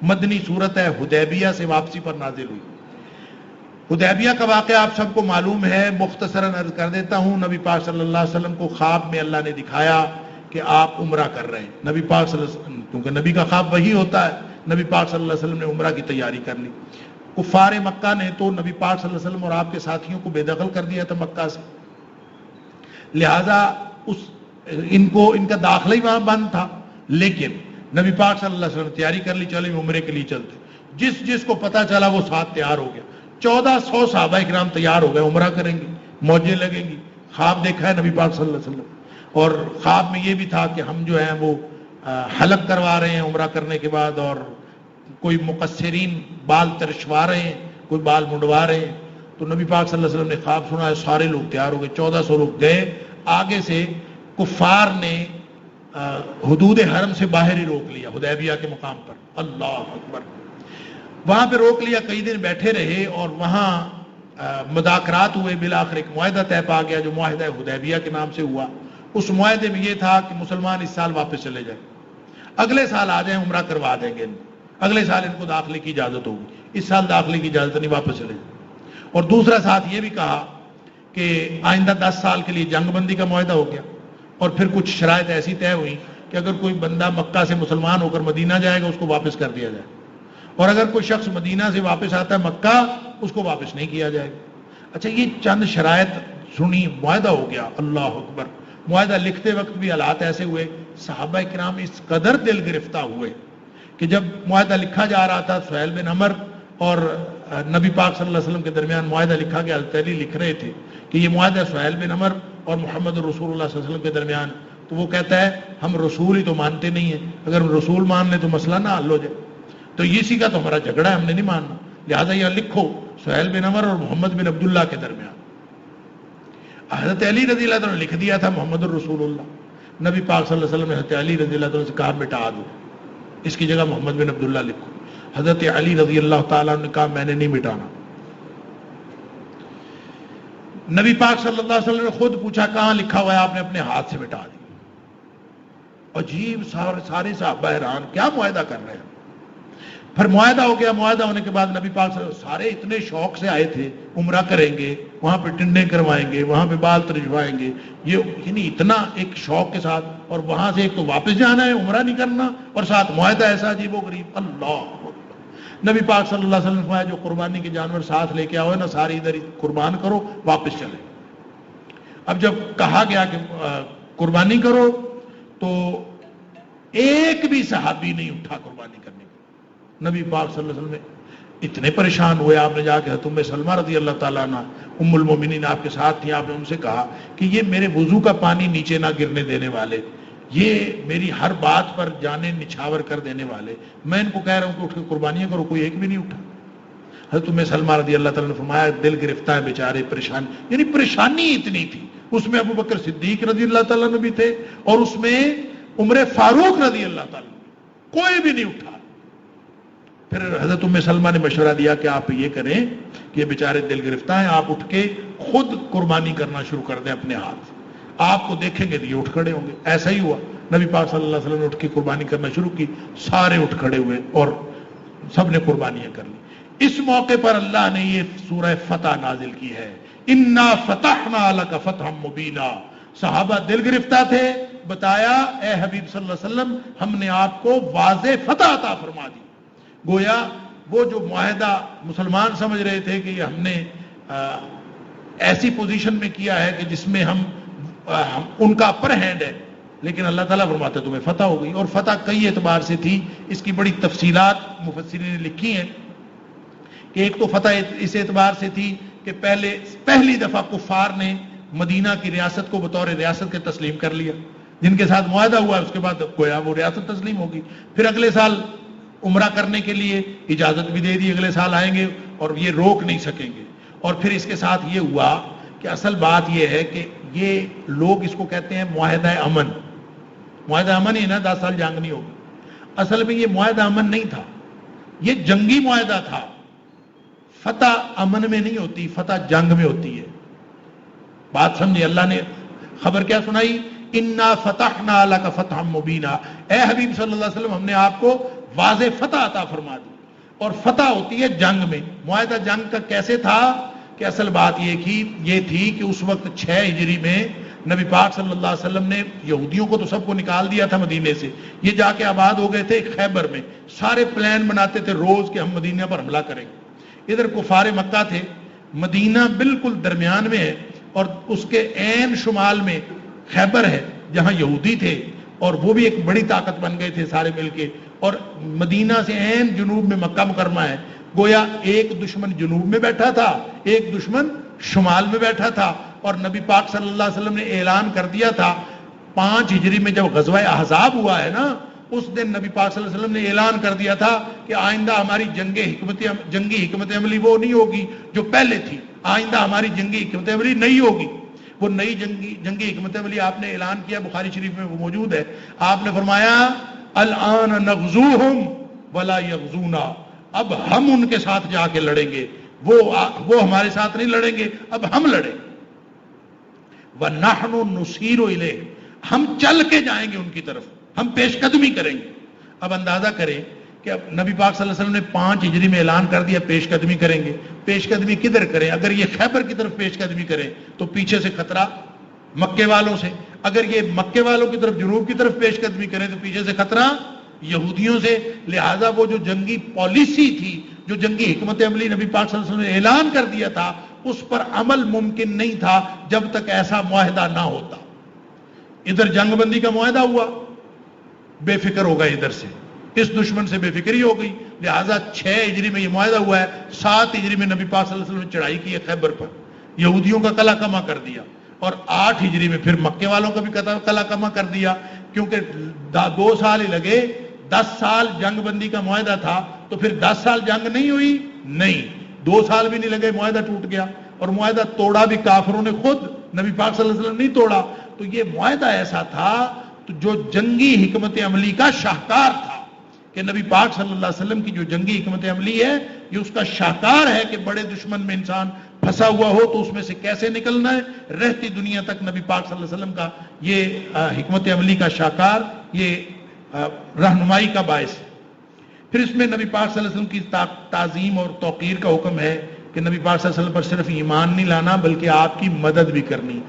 مدنی صورت ہے، حدیبیہ سے واپسی پر نازل ہوئی۔ حدیبیہ کا واقعہ آپ سب کو معلوم ہے، مختصراً عرض کر دیتا ہوں۔ نبی پاک صلی اللہ علیہ وسلم کو خواب میں اللہ نے دکھایا کہ آپ عمرہ کر رہے ہیں۔ نبی پاک صلی اللہ علیہ وسلم، کیونکہ نبی کا خواب وہی ہوتا ہے، نبی پاک صلی اللہ علیہ وسلم نے عمرہ کی تیاری کر لی۔ کفار مکہ نے تو نبی پاک صلی اللہ علیہ وسلم اور آپ کے ساتھیوں کو بے دخل کر دیا تھا مکہ سے، لہذا ان کا داخلہ ہی وہاں بند تھا، لیکن نبی پاک صلی اللہ علیہ وسلم تیاری کر لی، چلے عمرے کے لیے چلتے۔ جس کو پتا چلا وہ ساتھ تیار ہو گیا، 1400 صحابہ کرام تیار ہو گئے، عمرہ کریں گے، موجیں لگیں گی، خواب دیکھا ہے نبی پاک صلی اللہ علیہ وسلم۔ اور خواب میں یہ بھی تھا کہ ہم جو ہیں وہ حلق کروا رہے ہیں عمرہ کرنے کے بعد، اور کوئی مقصرین بال ترشوا رہے ہیں، کوئی بال منڈوا رہے ہیں. تو نبی پاک صلی اللہ علیہ وسلم نے خواب سنا ہے، سارے لوگ تیار ہو گئے، 1400 لوگ گئے. آگے سے کفار نے حدود حرم سے باہر ہی روک لیا، حدیبیہ کے مقام پر. اللہ اکبر. وہاں پہ روک لیا، کئی دن بیٹھے رہے اور وہاں مذاکرات ہوئے. بالآخر ایک معاہدہ طے پا گیا جو معاہدہ حدیبیہ کے نام سے ہوا. اس معاہدے میں یہ تھا کہ مسلمان اس سال واپس چلے جائیں، اگلے سال آ جائیں، عمرہ کروا دیں گے، اگلے سال ان کو داخلے کی اجازت ہوگی، اس سال داخلے کی اجازت نہیں، واپس چلے جائیں. اور دوسرا ساتھ یہ بھی کہا کہ آئندہ 10 سال کے لیے جنگ بندی کا معاہدہ ہو گیا. اور پھر کچھ شرائط ایسی طے ہوئی کہ اگر کوئی بندہ مکہ سے مسلمان ہو کر مدینہ جائے گا اس کو واپس کر دیا جائے، اور اگر کوئی شخص مدینہ سے واپس آتا ہے مکہ اس کو واپس نہیں کیا جائے گا. اچھا، یہ چند شرائط سنی، معاہدہ ہو گیا. اللہ اکبر. معاہدہ لکھتے وقت بھی حالات ایسے ہوئے، صحابہ کرام اس قدر دل گرفتہ ہوئے کہ جب معاہدہ لکھا جا رہا تھا، سہیل بن عمر اور نبی پاک صلی اللہ علیہ وسلم کے درمیان معاہدہ لکھا گیا. حضرت علی لکھ رہے تھے کہ یہ معاہدہ سہیل بن عمر اور محمد رسول اللہ صلی اللہ علیہ وسلم کے درمیان. تو وہ کہتا ہے ہم رسول ہی تو مانتے نہیں ہیں، اگر ہم رسول مان لیں تو مسئلہ نہ حل ہو جائے. تو اسی کا تو ہمارا جھگڑا ہے، ہم نے نہیں ماننا، لہٰذا یہ لکھو سہیل بن عمر اور محمد بن عبداللہ کے درمیان. حضرت علی رضی اللہ عنہ نے لکھ دیا تھا محمد الرسول اللہ. نبی پاک صلی اللہ علیہ وسلم نے حضرت علی رضی اللہ عنہ سے کہا مٹا دو، اس کی جگہ محمد بن عبداللہ لکھو. حضرت علی رضی اللہ تعالیٰ نے کہا میں نے نہیں مٹانا. نبی پاک صلی اللہ علیہ وسلم نے خود پوچھا کہاں لکھا ہوا ہے، آپ نے اپنے ہاتھ سے مٹا دیا. عجیب، سارے صحابہ حیران، کیا معاہدہ کر رہے ہیں. پھر معاہدہ ہو گیا. معاہدہ ہونے کے بعد نبی پاک صلی اللہ علیہ وسلم سارے اتنے شوق سے آئے تھے، عمرہ کریں گے، وہاں پہ ٹنڈے کروائیں گے، وہاں پہ بال ترجوائیں گے، یہ یعنی اتنا ایک شوق کے ساتھ. اور وہاں سے ایک تو واپس جانا ہے، عمرہ نہیں کرنا، اور ساتھ معاہدہ ایسا عجیب و غریب. اللہ نبی پاک صلی اللہ علیہ وسلم نے فرمایا جو قربانی کے جانور ساتھ لے کے آؤ نا، ساری ادھر ہی قربان کرو، واپس چلے. اب جب کہا گیا کہ قربانی کرو تو ایک بھی صحابی نہیں اٹھا قربانی کرنے کے. نبی پاک صلی اللہ علیہ وسلم نے اتنے پریشان ہوئے. آپ نے جا کے حضرت ام سلمہ رضی اللہ تعالیٰ عنہ ام المومنین آپ کے ساتھ تھی، آپ نے ان سے کہا کہ یہ میرے وضو کا پانی نیچے نہ گرنے دینے والے، یہ میری ہر بات پر جانیں نچھاور کر دینے والے، میں ان کو کہہ رہا ہوں کہ اٹھ کے قربانیاں کرو، کوئی ایک بھی نہیں اٹھا. حضرت ام سلمہ رضی اللہ تعالیٰ نے فرمایا دل گرفتہ ہے بیچارے، پریشان، یعنی پریشانی اتنی تھی. اس میں ابو بکر صدیق رضی اللہ تعالیٰ عنہ بھی تھے اور اس میں عمر فاروق رضی اللہ تعالیٰ عنہ، کوئی بھی نہیں اٹھا. پھر حضرت ام سلمہ نے مشورہ دیا کہ آپ یہ کریں کہ یہ بیچارے دل گرفتہ ہیں، آپ اٹھ کے خود قربانی کرنا شروع کر دیں اپنے ہاتھ، آپ کو دیکھیں گے تو یہ اٹھ کھڑے ہوں گے. ایسا ہی ہوا. نبی پاک صلی اللہ علیہ وسلم نے اٹھ کے قربانی کرنا شروع کی، سارے اٹھ کھڑے ہوئے اور سب نے قربانیاں کر لی. اس موقع پر اللہ نے یہ سورہ فتح نازل کی ہے، انا فتحنا لک فتحا مبینا. صحابہ دل گرفتہ تھے، بتایا اے حبیب صلی اللہ علیہ وسلم ہم نے آپ کو واضح فتح عطا فرما دی. گویا وہ جو معاہدہ مسلمان سمجھ رہے تھے کہ یہ ہم نے ایسی پوزیشن میں کیا ہے کہ جس میں ہم ان کا اپر ہینڈ ہے، لیکن اللہ تعالیٰ فرماتا ہے تمہیں فتح ہو گئی. اور فتح کئی اعتبار سے تھی، اس کی بڑی تفصیلات مفسرین نے لکھی ہیں کہ ایک تو فتح اس اعتبار سے تھی کہ پہلی دفعہ کفار نے مدینہ کی ریاست کو بطور ریاست کے تسلیم کر لیا. جن کے ساتھ معاہدہ ہوا اس کے بعد گویا وہ ریاست تسلیم ہوگی. پھر اگلے سال عمرہ کرنے کے لیے اجازت بھی دے دی، اگلے سال آئیں گے اور یہ روک نہیں سکیں گے. اور پھر اس کے ساتھ یہ ہوا کہ اصل بات یہ ہے کہ یہ لوگ اس کو کہتے ہیں معاہدہ امن. معاہدہ امن ہی نا، 10 سال جنگ نہیں ہوگی. اصل میں یہ معاہدہ امن نہیں تھا، یہ جنگی معاہدہ تھا. فتح امن میں نہیں ہوتی، فتح جنگ میں ہوتی ہے. بات سمجھے؟ اللہ نے خبر کیا سنائی؟ انا فتحنا لک فتحا مبینا. اے حبیب صلی اللہ علیہ وسلم ہم نے آپ کو واضح فتح عطا فرما دی. اور فتح ہوتی ہے جنگ میں. معاہدہ جنگ کا کیسے تھا کہ اصل بات یہ تھی کہ اس وقت 6 ہجری میں نبی پاک صلی اللہ علیہ وسلم نے یہودیوں کو تو سب کو نکال دیا تھا مدینے سے، یہ جا کے آباد ہو گئے تھے خیبر میں. سارے پلان بناتے تھے روز کہ ہم مدینہ پر حملہ کریں گے. ادھر کفار مکہ تھے، مدینہ بالکل درمیان میں ہے اور اس کے عین شمال میں خیبر ہے جہاں یہودی تھے اور وہ بھی ایک بڑی طاقت بن گئے تھے سارے مل کے. اور مدینہ سے عین جنوب میں مکہ مکرمہ ہے. گویا ایک دشمن جنوب میں بیٹھا تھا، ایک دشمن شمال میں بیٹھا تھا. اور نبی پاک صلی اللہ علیہ وسلم نے اعلان کر دیا تھا 5 ہجری میں جب غزوہ احزاب ہوا ہے نا، اس دن نبی پاک صلی اللہ علیہ وسلم نے اعلان کر دیا تھا کہ آئندہ ہماری جنگی حکمت عملی وہ نہیں ہوگی جو پہلے تھی، آئندہ ہماری جنگی حکمت عملی نہیں ہوگی۔ وہ نئی جنگی حکمت عملی آپ نے اعلان کیا، بخاری شریف میں وہ موجود ہے۔ آپ نے فرمایا الآن نغزوہم ولا یغزونا، اب ہم ان کے ساتھ جا کے لڑیں گے، وہ ہمارے ساتھ نہیں لڑیں گے، اب ہم لڑیں۔ وَنَحْنُ نُسِيرُ إِلَيْهِ، ہم چل کے جائیں گے ان کی طرف، ہم پیش قدمی کریں گے۔ اب اندازہ کریں کہ اب نبی پاک صلی اللہ علیہ وسلم نے 5 ہجری میں اعلان کر دیا پیش قدمی کریں گے۔ پیش قدمی کدھر کریں؟ اگر یہ خیبر کی طرف پیش قدمی کریں تو پیچھے سے خطرہ مکے والوں سے، اگر یہ مکے والوں کی طرف جنوب کی طرف پیش قدمی کریں تو پیچھے سے خطرہ یہودیوں سے۔ لہذا وہ جو جنگی پالیسی تھی، جو جنگی حکمت عملی نبی پاک صلی اللہ علیہ وسلم نے اعلان کر دیا تھا، اس پر عمل ممکن نہیں تھا جب تک ایسا معاہدہ نہ ہوتا۔ ادھر جنگ بندی کا معاہدہ ہوا، بے فکر ہو گئے، ادھر سے اس دشمن سے بے فکری ہو گئی، لہذا 6 ہجری میں یہ معاہدہ ہوا ہے، 7 ہجری میں نبی پاک صلی اللہ علیہ وسلم نے چڑھائی کی ہے خیبر پر، یہودیوں کا قلع کما کر دیا، اور 8 ہجری میں پھر مکے والوں کا بھی قلع کما کر دیا، کیونکہ 2 سال ہی لگے، 10 سال جنگ بندی کا معاہدہ تھا، تو پھر 10 سال جنگ نہیں ہوئی؟ نہیں، 2 سال بھی نہیں لگے، معاہدہ ٹوٹ گیا، اور معاہدہ توڑا بھی کافروں نے خود، نبی پاک صلی اللہ علیہ وسلم نہیں توڑا۔ تو یہ معاہدہ ایسا تھا تو جو جنگی حکمت عملی کا شاہکار تھا، کہ نبی پاک صلی اللہ علیہ وسلم کی جو جنگی حکمت عملی ہے یہ اس کا شاہکار ہے کہ بڑے دشمن میں انسان پھنسا ہوا ہو تو اس میں سے کیسے نکلنا ہے، رہتی دنیا تک نبی پاک صلی اللہ علیہ وسلم کا یہ حکمت عملی کا شاہکار، یہ رہنمائی کا باعث ہے۔ پھر اس میں نبی پاک صلی اللہ علیہ وسلم کی تعظیم اور توقیر کا حکم ہے کہ نبی پاک صلی اللہ علیہ وسلم پر صرف ایمان نہیں لانا بلکہ آپ کی مدد بھی کرنی۔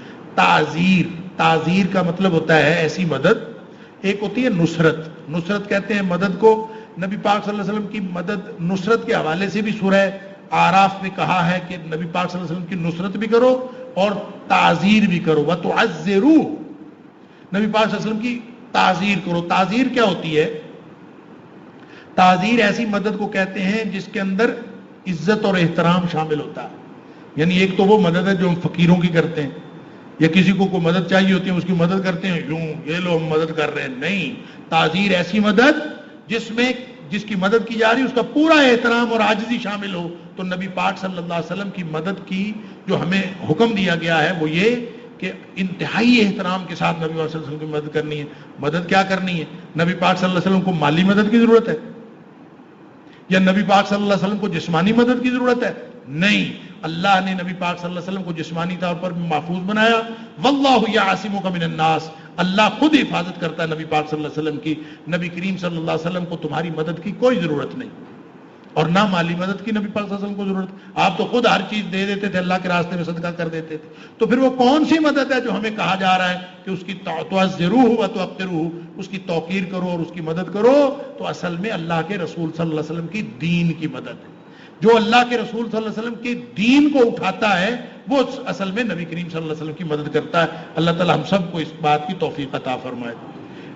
تعزیر کا مطلب ہوتا ہے ایسی مدد، ایک ہوتی ہے نصرت کہتے ہیں مدد کو۔ نبی پاک صلی اللہ علیہ وسلم کی مدد نصرت کے حوالے سے بھی سورہ اعراف میں کہا ہے کہ نبی پاک صلی اللہ علیہ وسلم کی نصرت بھی کرو اور تعزیر بھی کرو، وَتُعَزِّرُوا، نبی پاک صلی اللہ علیہ وسلم کی تعزیر کرو۔ تعزیر کیا ہوتی ہے؟ تعزیر ایسی مدد کو کہتے ہیں جس کے اندر عزت اور احترام شامل ہوتا ہے، یعنی ایک تو وہ مدد ہے جو ہم فقیروں کی کرتے ہیں، یا کسی کو کوئی مدد چاہیے ہوتی ہے اس کی مدد کرتے ہیں، یوں یہ لو ہم مدد کر رہے ہیں، نہیں، تعزیر ایسی مدد جس کی مدد کی جا رہی ہے اس کا پورا احترام اور عاجزی شامل ہو۔ تو نبی پاک صلی اللہ علیہ وسلم کی مدد کی جو ہمیں حکم دیا گیا ہے وہ یہ کہ انتہائی احترام کے ساتھ نبی پاک صلی اللہ علیہ وسلم کی مدد کرنی ہے۔ مدد کیا کرنی ہے؟ نبی پاک صلی اللہ علیہ وسلم کو مالی مدد کی ضرورت ہے یا نبی پاک صلی اللہ علیہ وسلم کو جسمانی مدد کی ضرورت ہے؟ نہیں، اللہ نے نبی پاک صلی اللہ علیہ وسلم کو جسمانی طور پر بھی محفوظ بنایا۔ واللہ یعصمک من الناس، اللہ خود حفاظت کرتا ہے نبی پاک صلی اللہ علیہ وسلم کی۔ نبی کریم صلی اللہ علیہ وسلم کو تمہاری مدد کی کوئی ضرورت نہیں، اور نہ مالی مدد کی نبی پاک صلی اللہ علیہ وسلم کو ضرورت، آپ تو خود ہر چیز دے دیتے تھے، اللہ کے راستے میں صدقہ کر دیتے تھے۔ تو پھر وہ کون سی مدد ہے جو ہمیں کہا جا رہا ہے کہ اس کی تعزروہ و توقروہ، اس کی توقیر کرو اور اس کی مدد کرو؟ تو اصل میں اللہ کے رسول صلی اللہ علیہ وسلم کی دین کی مدد ہے۔ جو اللہ کے رسول صلی اللہ علیہ وسلم کے دین کو اٹھاتا ہے وہ اصل میں نبی کریم صلی اللہ علیہ وسلم کی مدد کرتا ہے۔ اللہ تعالی ہم سب کو اس بات کی توفیق عطا فرمائے۔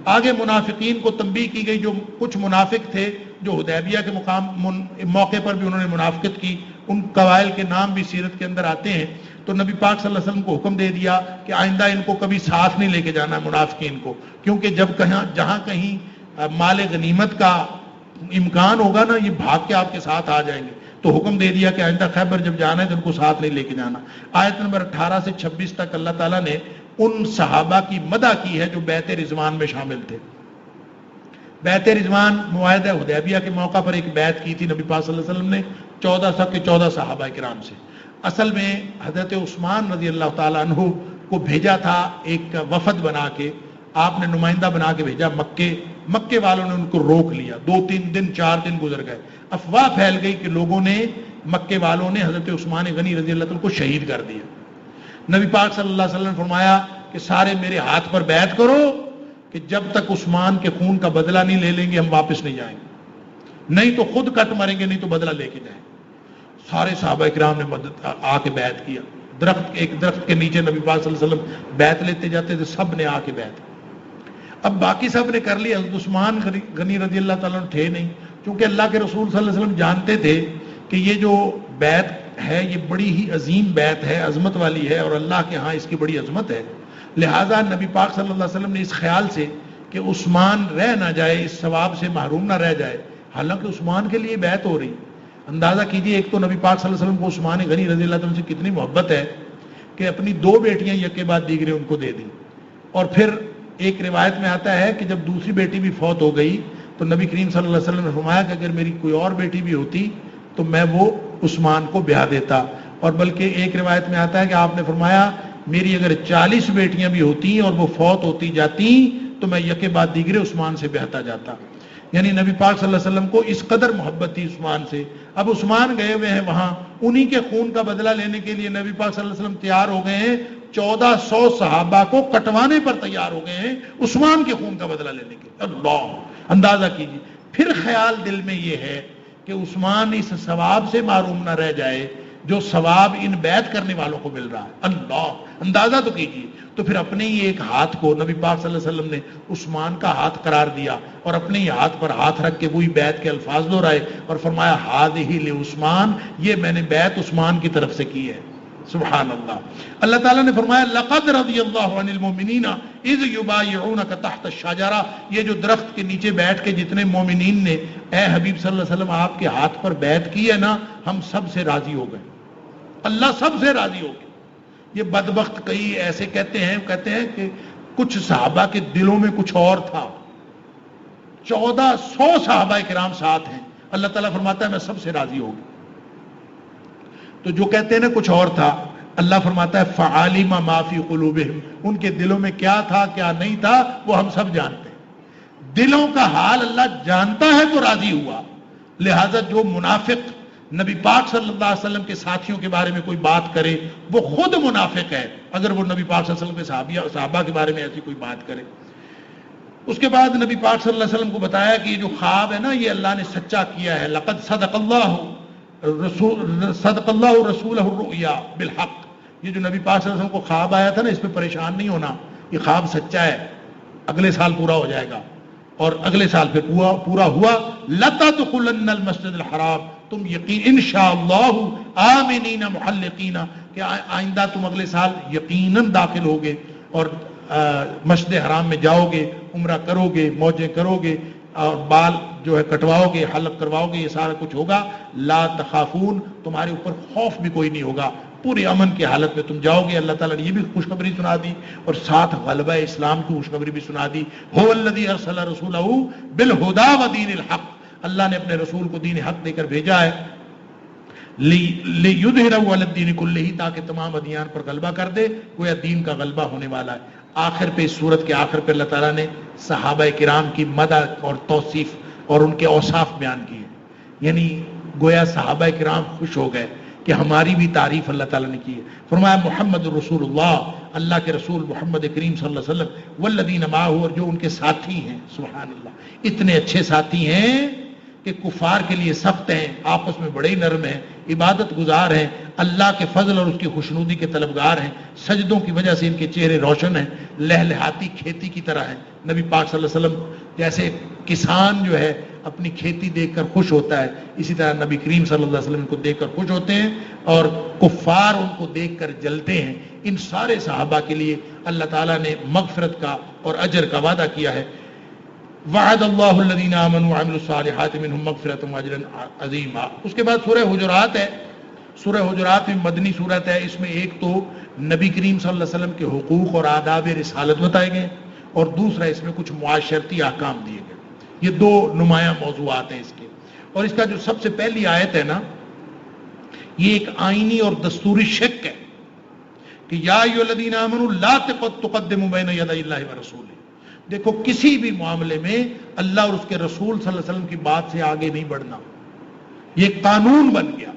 آگے منافقین کو تنبیہ کی گئی، جو کچھ منافق تھے جو حدیبیہ کے موقع پر بھی انہوں نے منافقت کی، ان قبائل کے نام بھی سیرت کے اندر آتے ہیں۔ تو نبی پاک صلی اللہ علیہ وسلم کو حکم دے دیا کہ آئندہ ان کو کبھی ساتھ نہیں لے کے جانا منافقین کو، کیونکہ جہاں کہیں مال غنیمت کا امکان ہوگا نا، یہ بھاگ کے آپ کے ساتھ آ جائیں گے۔ تو حکم دے دیا کہ آئندہ خیبر جب جانا ہے تو ان کو ساتھ نہیں لے کے جانا۔ آیت نمبر 18 سے 26 تک اللہ تعالیٰ نے ان صحابہ کی مدح کی ہے جو بیعت رضوان میں شامل تھے۔ بیعت رضوان معاہدہ حدیبیہ کے موقع پر ایک بیعت کی تھی نبی پاک صلی اللہ علیہ وسلم نے 14 صحابہ کرام سے۔ اصل میں حضرت عثمان رضی اللہ تعالیٰ عنہ کو بھیجا تھا ایک وفد بنا کے، آپ نے نمائندہ بنا کے بھیجا مکے والوں نے ان کو روک لیا، 2-3 دن 4 دن گزر گئے، افواہ پھیل گئی کہ لوگوں نے، مکے والوں نے حضرت عثمان غنی رضی اللہ عنہ کو شہید کر دیا۔ نبی پاک صلی اللہ علیہ وسلم نے فرمایا کہ سارے میرے ہاتھ پر بیعت کرو کہ جب تک عثمان کے خون کا بدلہ نہیں لے لیں گے ہم واپس نہیں جائیں گے، نہیں تو خود کٹ مریں گے، نہیں تو بدلہ لے کے جائیں گے۔ سارے صحابہ کرام نے آ کے بیعت کیا، ایک درخت کے نیچے نبی پاک صلی اللہ علیہ وسلم بیعت لیتے جاتے تھے، سب نے آ کے بیعت۔ اب باقی سب نے کر لی، حضرت عثمان غنی رضی اللہ تعالیٰ عنہ تھے نہیں، کیونکہ اللہ کے رسول صلی اللہ علیہ وسلم جانتے تھے کہ یہ جو بیعت ہے یہ بڑی ہی عظیم بیعت ہے، عظمت والی ہے، اور اللہ کے ہاں اس کی بڑی عظمت ہے۔ لہٰذا نبی پاک صلی اللہ علیہ وسلم نے اس خیال سے کہ عثمان رہ نہ جائے، اس ثواب سے محروم نہ رہ جائے، حالانکہ عثمان کے لیے بیعت ہو رہی، اندازہ کیجئے ایک تو نبی پاک صلی اللہ علیہ وسلم کو عثمان غنی رضی اللہ عنہ سے کتنی محبت ہے کہ اپنی 2 بیٹیاں یک کے بعد دیگرے ان کو دے دیں، اور پھر ایک روایت میں آتا ہے کہ جب دوسری بیٹی بھی فوت ہو گئی تو نبی کریم صلی اللہ علیہ وسلم نے فرمایا کہ اگر میری کوئی اور بیٹی بھی ہوتی تو میں وہ عثمان کو بیاہ دیتا، اور بلکہ ایک روایت میں آتا ہے کہ آپ نے فرمایا میری اگر 40 بیٹیاں بھی ہوتی اور وہ فوت ہوتی جاتی تو میں یک بعد دیگرے عثمان سے بیاہتا جاتا۔ یعنی نبی پاک صلی اللہ علیہ وسلم کو اس قدر محبت تھی عثمان سے۔ اب عثمان گئے ہوئے ہیں وہاں، انہی کے خون کا بدلہ لینے کے لیے نبی پاک صلی اللہ علیہ وسلم تیار ہو گئے ہیں، 1400 صحابہ کو کٹوانے پر تیار ہو گئے ہیں عثمان کے خون کا بدلہ لینے کے۔ اللہ، اندازہ کیجیے۔ پھر خیال دل میں یہ ہے کہ عثمان اس ثواب سے معروم نہ رہ جائے جو ثواب ان بیعت کرنے والوں کو مل رہا ہے۔ اللہ، اندازہ تو کیجیے۔ تو پھر اپنے ہی ایک ہاتھ کو نبی پاک صلی اللہ علیہ وسلم نے عثمان کا ہاتھ قرار دیا اور اپنے ہی ہاتھ پر ہاتھ رکھ کے وہی بیعت کے الفاظ دہرائے اور فرمایا ہذہ لعثمان، یہ میں نے بیعت عثمان کی طرف سے کی ہے۔ سبحان اللہ۔ اللہ تعالیٰ نے فرمایا لقد رضی اللہ عن المؤمنین اذ یبایعونک تحت الشجرہ، یہ جو درخت کے نیچے بیٹھ کے جتنے مومنین نے اے حبیب صلی اللہ علیہ وسلم آپ کے ہاتھ پر بیعت کی ہے نا، ہم سب سے راضی ہو گئے، اللہ سب سے راضی ہو گئے۔ یہ بدبخت کئی ایسے کہتے ہیں کہ کچھ صحابہ کے دلوں میں کچھ اور تھا، 1400 صحابہ کرام ساتھ ہیں، اللہ تعالیٰ فرماتا ہے میں سب سے راضی ہو گیا۔ تو جو کہتے ہیں نا کچھ اور تھا، اللہ فرماتا ہے فعالم ما فی قلوبہم، ان کے دلوں میں کیا تھا کیا نہیں تھا وہ ہم سب جانتے ہیں، دلوں کا حال اللہ جانتا ہے تو راضی ہوا۔ لہذا جو منافق نبی پاک صلی اللہ علیہ وسلم کے ساتھیوں کے بارے میں کوئی بات کرے وہ خود منافق ہے، اگر وہ نبی پاک صلی اللہ علیہ وسلم کے صحابہ کے بارے میں ایسی کوئی بات کرے۔ اس کے بعد نبی پاک صلی اللہ علیہ وسلم کو بتایا کہ یہ جو خواب ہے نا یہ اللہ نے سچا کیا ہے، لقد صدق اللہ رسولہ الرؤیا بالحق، یہ جو نبی پاک صلی اللہ علیہ وسلم کو خواب آیا تھا نا اس پہ پریشان نہیں ہونا، یہ خواب سچا ہے، اگلے سال پورا ہو جائے گا، اور اگلے سال پھر پورا ہوا۔ لَتَدْخُلَنَّ الْمَسْجِدَ الْحَرَامَ، تم یقین انشاءاللہ آمنین محلقین، کہ آئندہ تم اگلے سال یقیناً داخل ہوگے اور مسجد حرام میں جاؤ گے، عمرہ کرو گے، موجیں کرو گے، اور بال جو ہے کٹواؤ گے، حلق کرواؤ گے، یہ سارا کچھ ہوگا۔ لا تخافون، تمہارے اوپر خوف بھی کوئی نہیں ہوگا، پورے امن کی حالت میں تم جاؤ گے۔ اللہ تعالیٰ نے یہ بھی خوشخبری سنا دی اور ساتھ غلبہ اسلام کی خوشخبری بھی سنا دی۔ هو الذی ارسل رسولہ بالہدی ودین الحق، اللہ نے اپنے رسول کو دین حق دے کر بھیجا ہے، لیظہرہ علی الدین کلہ، تاکہ تمام ادیان پر غلبہ کر دے، گویا دین کا غلبہ ہونے والا ہے۔ آخر پہ اس سورت کے آخر پہ اللہ تعالیٰ نے صحابہ کرام کی مدح اور توصیف اور ان کے اوصاف بیان کیے، یعنی گویا صحابہ کرام خوش ہو گئے کہ ہماری بھی تعریف اللہ تعالیٰ نے کی ہے۔ فرمایا محمد رسول اللہ، اللہ کے رسول محمد کریم صلی اللہ علیہ وسلم، والذین معہ، اور جو ان کے ساتھی ہیں، سبحان اللہ، اتنے اچھے ساتھی ہیں کہ کفار کے لیے سخت ہیں، آپس میں بڑے نرم ہیں، عبادت گزار ہیں، اللہ کے فضل اور اس کی خوشنودی کے طلبگار ہیں، سجدوں کی وجہ سے ان کے چہرے روشن ہیں، لہلہاتی کھیتی کی طرح ہیں۔ نبی پاک صلی اللہ علیہ وسلم جیسے کسان جو ہے اپنی کھیتی دیکھ کر خوش ہوتا ہے، اسی طرح نبی کریم صلی اللہ علیہ وسلم کو دیکھ کر خوش ہوتے ہیں، اور کفار ان کو دیکھ کر جلتے ہیں۔ ان سارے صحابہ کے لیے اللہ تعالیٰ نے مغفرت کا اور اجر کا وعدہ کیا ہے۔ وعد اللہ الذین آمنوا وعملوا الصالحات منہم مغفرۃ واجرا عظیما۔ اس کے بعد سورہ حجرات ہے، سورہ حجرات میں مدنی سورت ہے، اس میں ایک تو نبی کریم صلی اللہ علیہ وسلم کے حقوق اور آداب رسالت بتائے گئے، اور دوسرا اس میں کچھ معاشرتی احکام دیے گئے۔ یہ دو نمایاں موضوعات ہیں اس کے، اور اس کا جو سب سے پہلی آیت ہے نا، یہ ایک آئینی اور دستوری شک ہے کہ یا ایھا الذین آمنوا لا تقدموا بین یدی اللہ ورسولہ۔ دیکھو کسی بھی معاملے میں اللہ اور اس کے رسول صلی اللہ علیہ وسلم کی بات سے آگے نہیں بڑھنا، یہ قانون بن گیا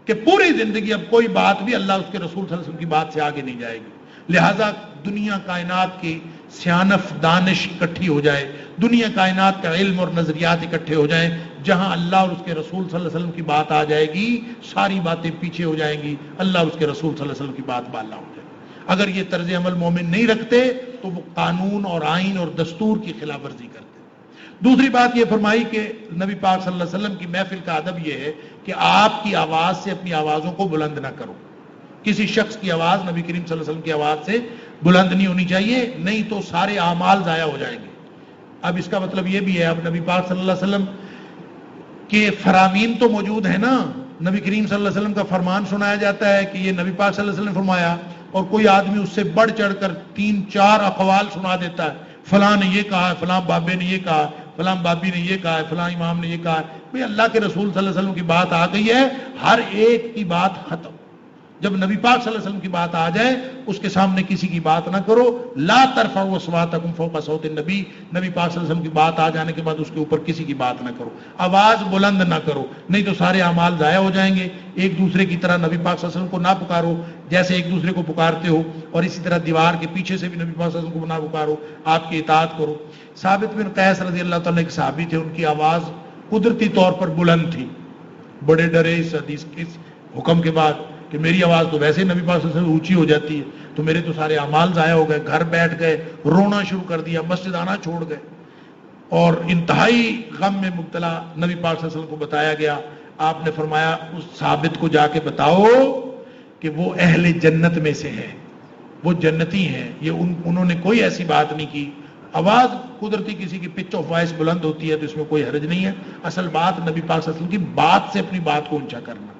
کہ پوری زندگی اب کوئی بات بھی اللہ اور اس کے رسول صلی اللہ علیہ وسلم کی بات سے آگے نہیں جائے گی۔ لہٰذا دنیا کائنات کی سیانف دانش اکٹھی ہو جائے، دنیا کائنات کا علم اور نظریات اکٹھے ہو جائیں، جہاں اللہ اور اس کے رسول صلی اللہ علیہ وسلم کی بات آ جائے گی ساری باتیں پیچھے ہو جائیں گی، اللہ اور اس کے رسول صلی اللہ علیہ وسلم کی بات بالا ہو جائے گی۔ اگر یہ طرز عمل مومن نہیں رکھتے تو وہ قانون اور آئین اور دستور کی خلاف ورزی کرتے۔ دوسری بات یہ فرمائی کہ نبی پاک صلی اللہ علیہ وسلم کی محفل کا ادب یہ ہے کہ آپ کی آواز سے اپنی آوازوں کو بلند نہ کرو، کسی شخص کی آواز نبی کریم صلی اللہ علیہ وسلم کی آواز سے بلند نہیں ہونی چاہیے، نہیں تو سارے اعمال ضائع ہو جائیں گے۔ اب اس کا مطلب یہ بھی ہے، اب نبی پاک صلی اللہ علیہ وسلم کے فرامین تو موجود ہیں نا، نبی کریم صلی اللہ علیہ وسلم کا فرمان سنایا جاتا ہے کہ یہ نبی پاک صلی اللہ علیہ وسلم نے فرمایا، اور کوئی آدمی اس سے بڑھ چڑھ کر 3-4 اقوال سنا دیتا ہے، فلاں نے یہ کہا ہے، فلاں بابے نے یہ کہا ہے، فلاں بابی نے یہ کہا ہے، فلاں امام نے یہ کہا ہے۔ بھئی اللہ کے رسول صلی اللہ علیہ وسلم کی بات آ گئی ہے، ہر ایک کی بات ختم۔ جب نبی پاک صلی اللہ علیہ وسلم کی بات آ جائے اس کے سامنے کسی کی بات نہ کرو۔ لا ترفعوا اصواتکم فوق صوت النبی، نبی پاک صلی اللہ علیہ وسلم کی بات آ جانے کے بعد اس کے اوپر کسی کی بات نہ کرو، آواز بلند نہ کرو، نہیں تو سارے اعمال ضائع ہو جائیں گے۔ ایک دوسرے کی طرح نبی پاک صلی اللہ علیہ وسلم کو نہ پکارو جیسے ایک دوسرے کو پکارتے ہو، اور اسی طرح دیوار کے پیچھے سے بھی نبی پاک صلی اللہ علیہ وسلم کو نہ پکارو، آپ کی اطاعت کرو۔ ثابت بن قیس رضی اللہ تعالیٰ ایک صحابی تھے، ان کی آواز قدرتی طور پر بلند تھی، بڑے ڈرے اس حدیث اس حکم کے بعد کہ میری آواز تو ویسے نبی پاک صلی اللہ علیہ وسلم اونچی ہو جاتی ہے، تو میرے تو سارے اعمال ضائع ہو گئے۔ گھر بیٹھ گئے، رونا شروع کر دیا، مسجد آنا چھوڑ گئے، اور انتہائی غم میں مبتلا نبی پاک صلی اللہ علیہ وسلم کو بتایا گیا۔ آپ نے فرمایا اس ثابت کو جا کے بتاؤ کہ وہ اہل جنت میں سے ہے، وہ جنتی ہیں، یہ انہوں نے کوئی ایسی بات نہیں کی۔ آواز قدرتی کسی کی پچ آف وائس بلند ہوتی ہے تو اس میں کوئی حرج نہیں ہے، اصل بات نبی پاک صلی اللہ علیہ وسلم کی بات سے اپنی بات کو اونچا کرنا۔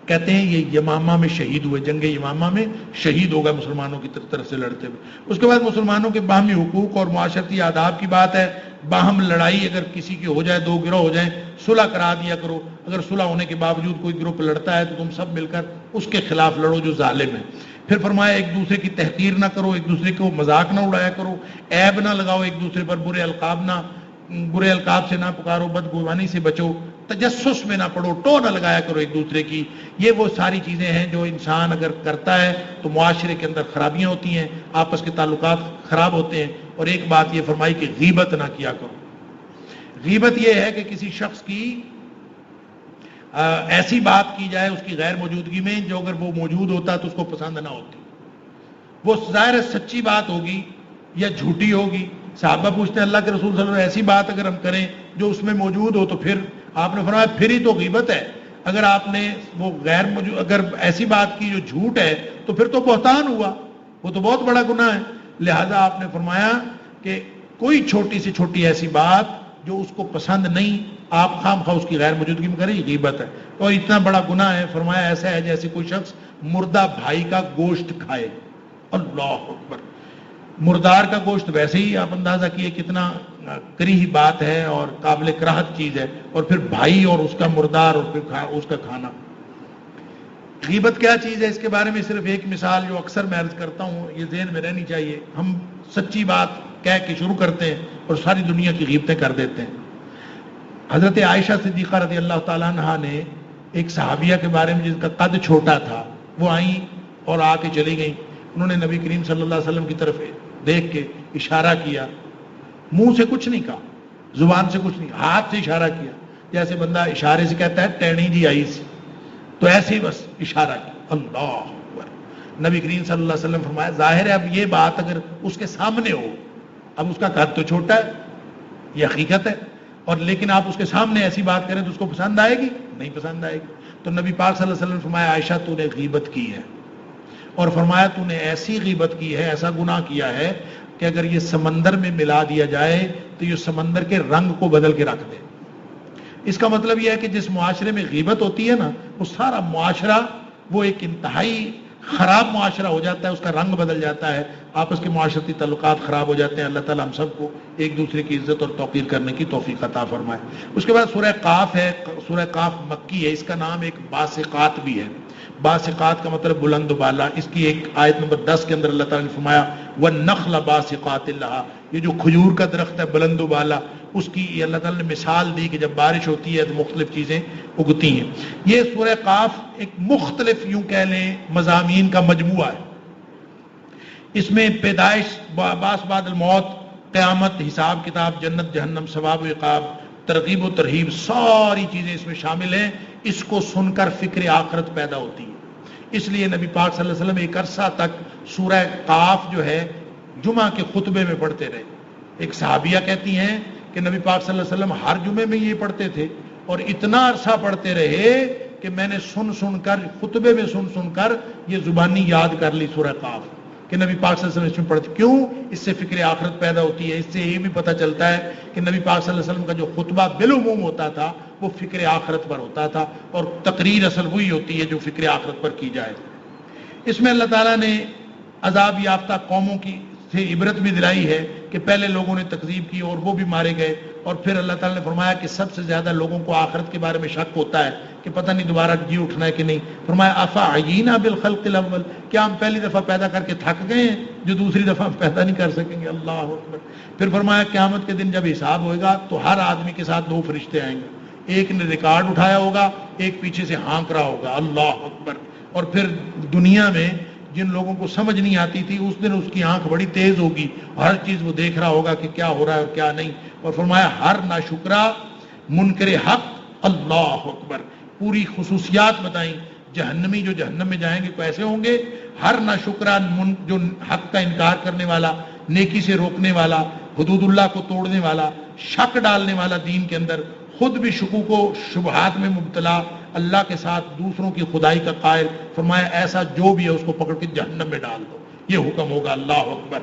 کہتے ہیں یہ یمامہ میں شہید ہوئے، جنگ یمامہ میں شہید ہو گئے مسلمانوں کی طرف سے لڑتے ہوئے۔ اس کے بعد مسلمانوں کے باہمی حقوق اور معاشرتی آداب کی بات ہے۔ باہم لڑائی اگر کسی کی ہو جائے، 2 گروہ ہو جائیں، صلح کرا دیا کرو۔ اگر صلح ہونے کے باوجود کوئی گروپ لڑتا ہے تو تم سب مل کر اس کے خلاف لڑو جو ظالم ہے۔ پھر فرمایا ایک دوسرے کی تحقیر نہ کرو، ایک دوسرے کو مذاق نہ اڑایا کرو، عیب نہ لگاؤ ایک دوسرے پر، برے القاب سے نہ پکارو، بدگمانی سے بچو، تجسس میں نہ پڑو، ٹو نہ لگایا کرو ایک دوسرے کی۔ یہ وہ ساری چیزیں ہیں جو انسان اگر کرتا ہے تو معاشرے کے اندر خرابیاں ہوتی ہیں، آپس کے تعلقات خراب ہوتے ہیں۔ اور ایک بات یہ فرمائی کہ غیبت نہ کیا کرو۔ غیبت یہ ہے کہ کسی شخص کی ایسی بات کی جائے اس کی غیر موجودگی میں جو اگر وہ موجود ہوتا تو اس کو پسند نہ ہوتی۔ وہ ظاہر سچی بات ہوگی یا جھوٹی ہوگی۔ صحابہ پوچھتے ہیں اللہ کے رسول صلی اللہ علیہ وسلم ایسی بات اگر ہم کریں جو اس میں موجود ہو تو پھر آپ نے فرمایا پھر ہی تو غیبت ہے۔ اگر آپ نے وہ غیر موجود اگر ایسی بات کی جو جھوٹ ہے تو پھر تو بہتان ہوا، وہ تو بہت بڑا گناہ ہے۔ لہذا آپ نے فرمایا کہ کوئی چھوٹی سے چھوٹی ایسی بات جو اس کو پسند نہیں آپ خام خواہ اس کی غیر موجودگی میں کریں، یہ غیبت ہے، اور اتنا بڑا گناہ ہے۔ فرمایا ایسا ہے جیسے کوئی شخص مردہ بھائی کا گوشت کھائے۔ اللہ اکبر! مردار کا گوشت ویسے ہی آپ اندازہ کیے کتنا کریہ بات ہے اور قابل کراہت چیز ہے، اور پھر بھائی اور اس کا مردار اور پھر اس کا کھانا۔ غیبت کیا چیز ہے اس کے بارے میں صرف ایک مثال جو اکثر میں عرض کرتا ہوں، یہ ذہن میں رہنی چاہیے۔ ہم سچی بات کہہ کے شروع کرتے ہیں اور ساری دنیا کی غیبتیں کر دیتے ہیں۔ حضرت عائشہ صدیقہ رضی اللہ تعالیٰ عنہا نے ایک صحابیہ کے بارے میں جن کا قد چھوٹا تھا، وہ آئیں اور آ کے چلی گئیں۔ انہوں نے نبی کریم صلی اللہ علیہ وسلم کی طرف دیکھ کے اشارہ کیا، منہ سے کچھ نہیں کہا، زبان سے کچھ نہیں، ہاتھ سے اشارہ کیا، جیسے بندہ اشارے سے کہتا ہے ٹہنی جی آئی سی، تو ایسے ہی بس اشارہ کیا۔ اللہ اکبر! نبی کریم صلی اللہ علیہ وسلم فرمایا ظاہر ہے اب یہ بات اگر اس کے سامنے ہو، اب اس کا قد تو چھوٹا ہے، یہ حقیقت ہے، اور لیکن آپ اس کے سامنے ایسی بات کریں تو اس کو پسند آئے گی؟ نہیں پسند آئے گی۔ تو نبی پاک صلی اللہ علیہ وسلم فرمایا عائشہ تو نے غیبت کی ہے، اور فرمایا تو نے ایسی غیبت کی ہے، ایسا گناہ کیا ہے کہ اگر یہ سمندر میں ملا دیا جائے تو یہ سمندر کے رنگ کو بدل کے رکھ دے۔ اس کا مطلب یہ ہے کہ جس معاشرے میں غیبت ہوتی ہے نا، وہ سارا معاشرہ وہ ایک انتہائی خراب معاشرہ ہو جاتا ہے، اس کا رنگ بدل جاتا ہے، آپس کے معاشرتی تعلقات خراب ہو جاتے ہیں۔ اللہ تعالیٰ ہم سب کو ایک دوسرے کی عزت اور توقیر کرنے کی توفیق عطا فرمائے۔ اس کے بعد سورہ قاف ہے، سورہ قاف مکی ہے، اس کا نام ایک باسقات بھی ہے۔ باسقات کا مطلب بلند و بالا۔ اس کی ایک آیت نمبر 10 کے اندر اللہ تعالیٰ نے فرمایا وَالنَّخْلَ بَاسِقَاتٍ لَهَا، یہ جو کھجور کا درخت ہے بلند و بالا، اس کی اللہ تعالیٰ نے مثال دی کہ جب بارش ہوتی ہے تو مختلف چیزیں اگتی ہیں۔ یہ سورہ قاف ایک مختلف یوں کہہ لیں مضامین کا مجموعہ ہے۔ اس میں پیدائش، باس بعد الموت، قیامت، حساب کتاب، جنت جہنم، ثواب و عقاب، ترغیب و ترہیب، ساری چیزیں اس میں شامل ہیں۔ اس کو سن کر فکر آخرت پیدا ہوتی ہے۔ اس لیے نبی پاک صلی اللہ علیہ وسلم ایک عرصہ تک سورہ قاف جو ہے جمعہ کے خطبے میں پڑھتے رہے۔ ایک صحابیہ کہتی ہیں کہ نبی پاک صلی اللہ علیہ وسلم ہر جمعے میں یہ پڑھتے تھے، اور اتنا عرصہ پڑھتے رہے کہ میں نے سن کر خطبے میں سن کر یہ زبانی یاد کر لی سورہ قاف۔ کہ نبی پاک صلی اللہ علیہ وسلم اس میں پڑھتے کیوں؟ اس سے فکر آخرت پیدا ہوتی ہے. اس سے یہ بھی پتہ چلتا ہے کہ نبی پاک صلی اللہ علیہ وسلم کا جو خطبہ بالعموم ہوتا تھا وہ فکر آخرت پر ہوتا تھا، اور تقریر اصل وہی ہوتی ہے جو فکر آخرت پر کی جائے. اس میں اللہ تعالیٰ نے عذاب یافتہ قوموں کی سے عبرت بھی دلائی ہے کہ پہلے لوگوں نے تکذیب کی اور وہ بھی مارے گئے، اور پھر اللہ تعالیٰ نے فرمایا کہ سب سے زیادہ لوگوں کو آخرت کے بارے میں شک ہوتا ہے کہ پتہ نہیں دوبارہ جی اٹھنا ہے کہ نہیں. فرمایا افعینا بالخلق الاول، کیا ہم پہلی دفعہ پیدا کر کے تھک گئے ہیں جو دوسری دفعہ ہم پیدا نہیں کر سکیں گے. اللہ اکبر. پھر فرمایا قیامت کے دن جب حساب ہوئے گا تو ہر آدمی کے ساتھ 2 فرشتے آئیں گے، ایک نے ریکارڈ اٹھایا ہوگا، ایک پیچھے سے ہانک رہا ہوگا. اللہ اکبر. اور پھر دنیا میں جن لوگوں کو سمجھ نہیں آتی تھی اس دن اس کی آنکھ بڑی تیز ہوگی، ہر چیز وہ دیکھ رہا ہوگا کہ کیا ہو رہا ہے اور کیا نہیں. اور فرمایا ہر ناشکرا منکر حق. اللہ اکبر. پوری خصوصیات بتائیں. جہنمی جو جہنم میں جائیں گے کیسے ہوں گے؟ ہر ناشکرا جو حق کا انکار کرنے والا، نیکی سے روکنے والا، حدود اللہ کو توڑنے والا، شک ڈالنے والا دین کے اندر، خود بھی شکوک و شبہات میں مبتلا، اللہ کے ساتھ دوسروں کی خدائی کا قائل. فرمایا ایسا جو بھی ہے اس کو پکڑ کے جہنم میں ڈال دو. یہ حکم ہوگا. اللہ اکبر.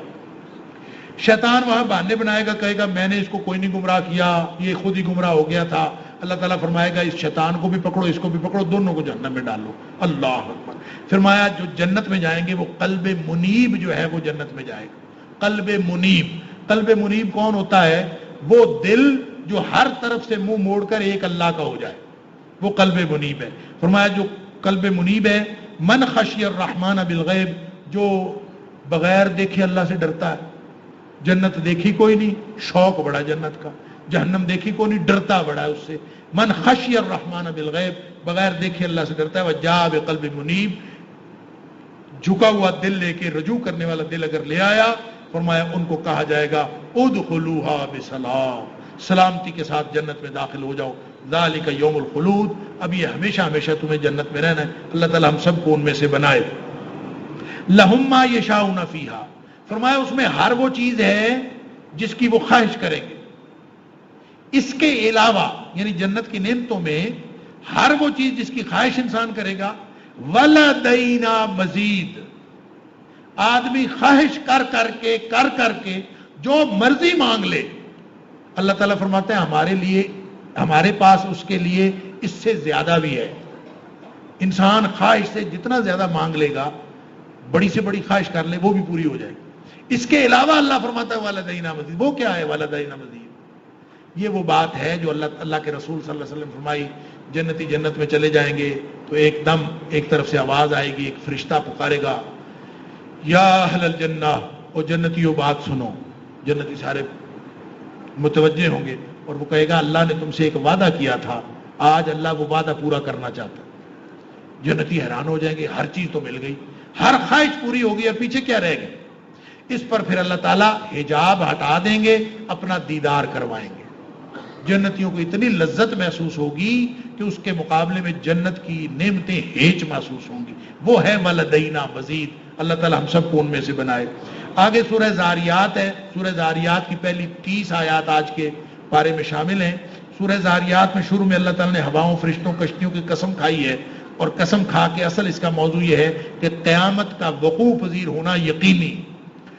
شیطان وہاں بہانے بنائے گا، کہے گا میں نے اس کو کوئی نہیں گمراہ کیا، یہ خود ہی گمراہ ہو گیا تھا. اللہ تعالیٰ فرمائے گا اس شیطان کو بھی پکڑو، اس کو بھی پکڑو، دونوں کو جہنم میں ڈالو. اللہ اکبر. فرمایا جو جنت میں جائیں گے وہ قلب منیب جو ہے وہ جنت میں جائے گا. قلب منیب. قلب منیب کون ہوتا ہے؟ وہ دل جو ہر طرف سے منہ موڑ کر ایک اللہ کا ہو جائے، وہ قلب منیب ہے. فرمایا جو قلب منیب ہے، من خشی الرحمن بالغیب، جو بغیر دیکھے اللہ سے ڈرتا ہے. جنت دیکھی کوئی نہیں، شوق بڑا جنت کا. جہنم دیکھی کوئی نہیں، ڈرتا بڑا ہے اس سے. من خشی الرحمن بالغیب، بغیر دیکھے اللہ سے ڈرتا ہے. وجاء بقلب منیب، جھکا ہوا دل لے کے، رجوع کرنے والا دل اگر لے آیا، فرمایا ان کو کہا جائے گا ادخلوها بسلام، سلامتی کے ساتھ جنت میں داخل ہو جاؤ. ذالک یوم الخلود، اب یہ ہمیشہ ہمیشہ تمہیں جنت میں رہنا ہے. اللہ تعالی ہم سب کو ان میں سے بنائے. لہم ما یشاؤون فیہا، فرمایا اس میں ہر وہ چیز ہے جس کی وہ خواہش کریں گے. اس کے علاوہ یعنی جنت کی نعمتوں میں ہر وہ چیز جس کی خواہش انسان کرے گا. ولدینا مزید، آدمی خواہش کر کر کے جو مرضی مانگ لے، اللہ تعالیٰ فرماتے ہیں ہمارے لیے، ہمارے پاس اس کے لیے اس سے زیادہ بھی ہے. انسان خواہش سے جتنا زیادہ مانگ لے گا، بڑی سے بڑی خواہش کر لے، وہ بھی پوری ہو جائے گی. اس کے علاوہ اللہ فرماتا ہے والدینا مزید. وہ کیا ہے والدینا مزید؟ یہ وہ بات ہے جو اللہ کے رسول صلی اللہ علیہ وسلم فرمائی. جنتی جنت میں چلے جائیں گے تو ایک دم ایک طرف سے آواز آئے گی، ایک فرشتہ پکارے گا یا اہل الجنہ، اور جنتیوں بات سنو. جنتی سارے متوجہ ہوں گے اور وہ کہے گا اللہ نے تم سے ایک وعدہ کیا تھا، آج اللہ وہ وعدہ پورا کرنا چاہتا. جنتی حیران ہو جائیں گے، ہر چیز تو مل گئی، ہر خواہش پوری ہو گئی، اور پیچھے کیا رہ گئی؟ اس پر پھر اللہ تعالیٰ حجاب ہٹا دیں گے، اپنا دیدار کروائیں گے. جنتیوں کو اتنی لذت محسوس ہوگی کہ اس کے مقابلے میں جنت کی نعمتیں ہیچ محسوس ہوں گی. وہ ہے ولدینا مزید. اللہ تعالیٰ ہم سب کو ان میں سے بنائے. آگے سورہ زاریات ہے. سورہ زاریات کی پہلی 30 آیات آج کے پارے میں شامل ہیں. سورہ زاریات میں شروع میں اللہ تعالیٰ نے ہواؤں، فرشتوں، کشتیوں کی قسم کھائی ہے، اور قسم کھا کے اصل اس کا موضوع یہ ہے کہ قیامت کا وقوع پذیر ہونا یقینی،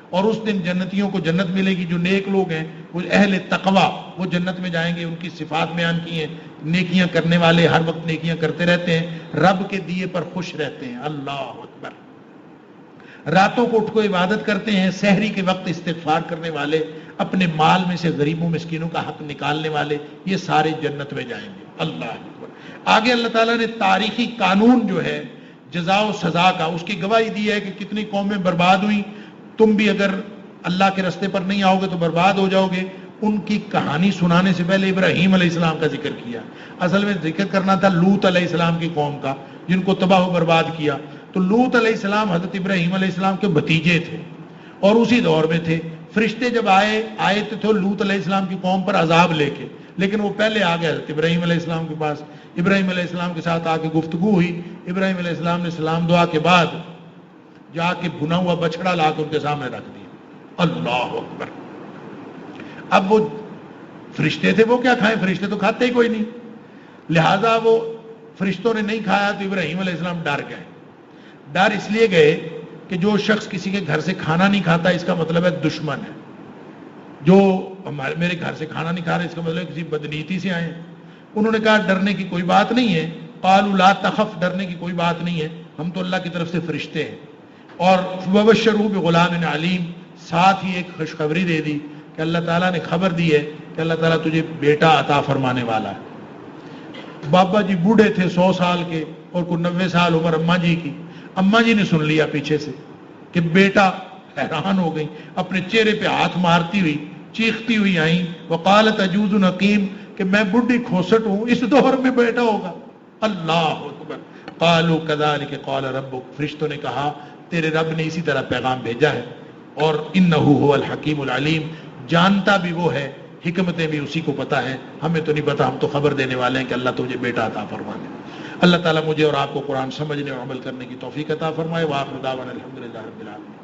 اور اس دن جنتیوں کو جنت ملے گی. جو نیک لوگ ہیں، وہ اہل تقوی، وہ جنت میں جائیں گے. ان کی صفات بیان کی ہیں. نیکیاں کرنے والے ہر وقت نیکیاں کرتے رہتے ہیں، رب کے دیے پر خوش رہتے ہیں. اللہ اکبر. راتوں کو اٹھ کو عبادت کرتے ہیں، سحری کے وقت استغفار کرنے والے، اپنے مال میں سے غریبوں مسکینوں کا حق نکالنے والے، یہ سارے جنت میں جائیں گے. اللہ اکبر. آگے اللہ تعالیٰ نے تاریخی قانون جو ہے جزا و سزا کا، اس کی گواہی دی ہے کہ کتنی قومیں برباد ہوئیں. تم بھی اگر اللہ کے راستے پر نہیں آؤ گے تو برباد ہو جاؤ گے. ان کی کہانی سنانے سے پہلے ابراہیم علیہ السلام کا ذکر کیا. اصل میں ذکر کرنا تھا لوط علیہ السلام کی قوم کا، جن کو تباہ و برباد کیا. تو لوط علیہ السلام حضرت ابراہیم علیہ السلام کے بھتیجے تھے اور اسی دور میں تھے. فرشتے جب آئے تو لوط علیہ السلام کی قوم پر عذاب لے کے، لیکن وہ پہلے آ گئے حضرت ابراہیم علیہ السلام کے پاس. ابراہیم علیہ السلام کے ساتھ آ کے گفتگو ہوئی. ابراہیم علیہ السلام نے سلام دعا کے بعد جا کے بھنا ہوا بچڑا لا کے ان کے سامنے رکھ دیا. اللہ اکبر. اب وہ فرشتے تھے، وہ کیا کھائیں؟ فرشتے تو کھاتے ہی کوئی نہیں. لہذا وہ فرشتوں نے نہیں کھایا تو ابراہیم علیہ السلام ڈر گئے. ڈر اس لیے گئے کہ جو شخص کسی کے گھر سے کھانا نہیں کھاتا اس کا مطلب ہے دشمن ہے. جو میرے گھر سے کھانا نہیں کھا رہے اس کا مطلب ہے کسی بدنیتی سے آئے ہیں. انہوں نے کہا ڈرنے کی کوئی بات نہیں ہے. قالوا لا تخف، ڈرنے کی کوئی بات نہیں ہے، ہم تو اللہ کی طرف سے فرشتے ہیں. اور وبشروا بغلام علیم، ساتھ ہی ایک خوشخبری دے دی کہ اللہ تعالیٰ نے خبر دی ہے کہ اللہ تعالیٰ تجھے بیٹا عطا فرمانے والا ہے. بابا جی بوڑھے تھے 100 سال کے اور کوئی 90 سال عمر اماں جی کی. اماں جی نے سن لیا پیچھے سے کہ بیٹا، حیران ہو گئی، اپنے چہرے پہ ہاتھ مارتی ہوئی چیختی ہوئی آئیں. وقالت عجوز حکیم، کہ میں بڈھی کھوسٹ ہوں، اس دور میں بیٹا ہوگا. اللہ اکبر. قالوا كذلك قال ربك، فرشتوں نے کہا تیرے رب نے اسی طرح پیغام بھیجا ہے. اور انہ هو الحکیم العلیم، جانتا بھی وہ ہے، حکمتیں بھی اسی کو پتہ ہے، ہمیں تو نہیں پتہ، ہم تو خبر دینے والے ہیں کہ اللہ تجھے بیٹا عطا فرما دے. اللہ تعالیٰ مجھے اور آپ کو قرآن سمجھنے اور عمل کرنے کی توفیق عطا فرمائے. وآخر دعوانا الحمدللہ رب العالمین.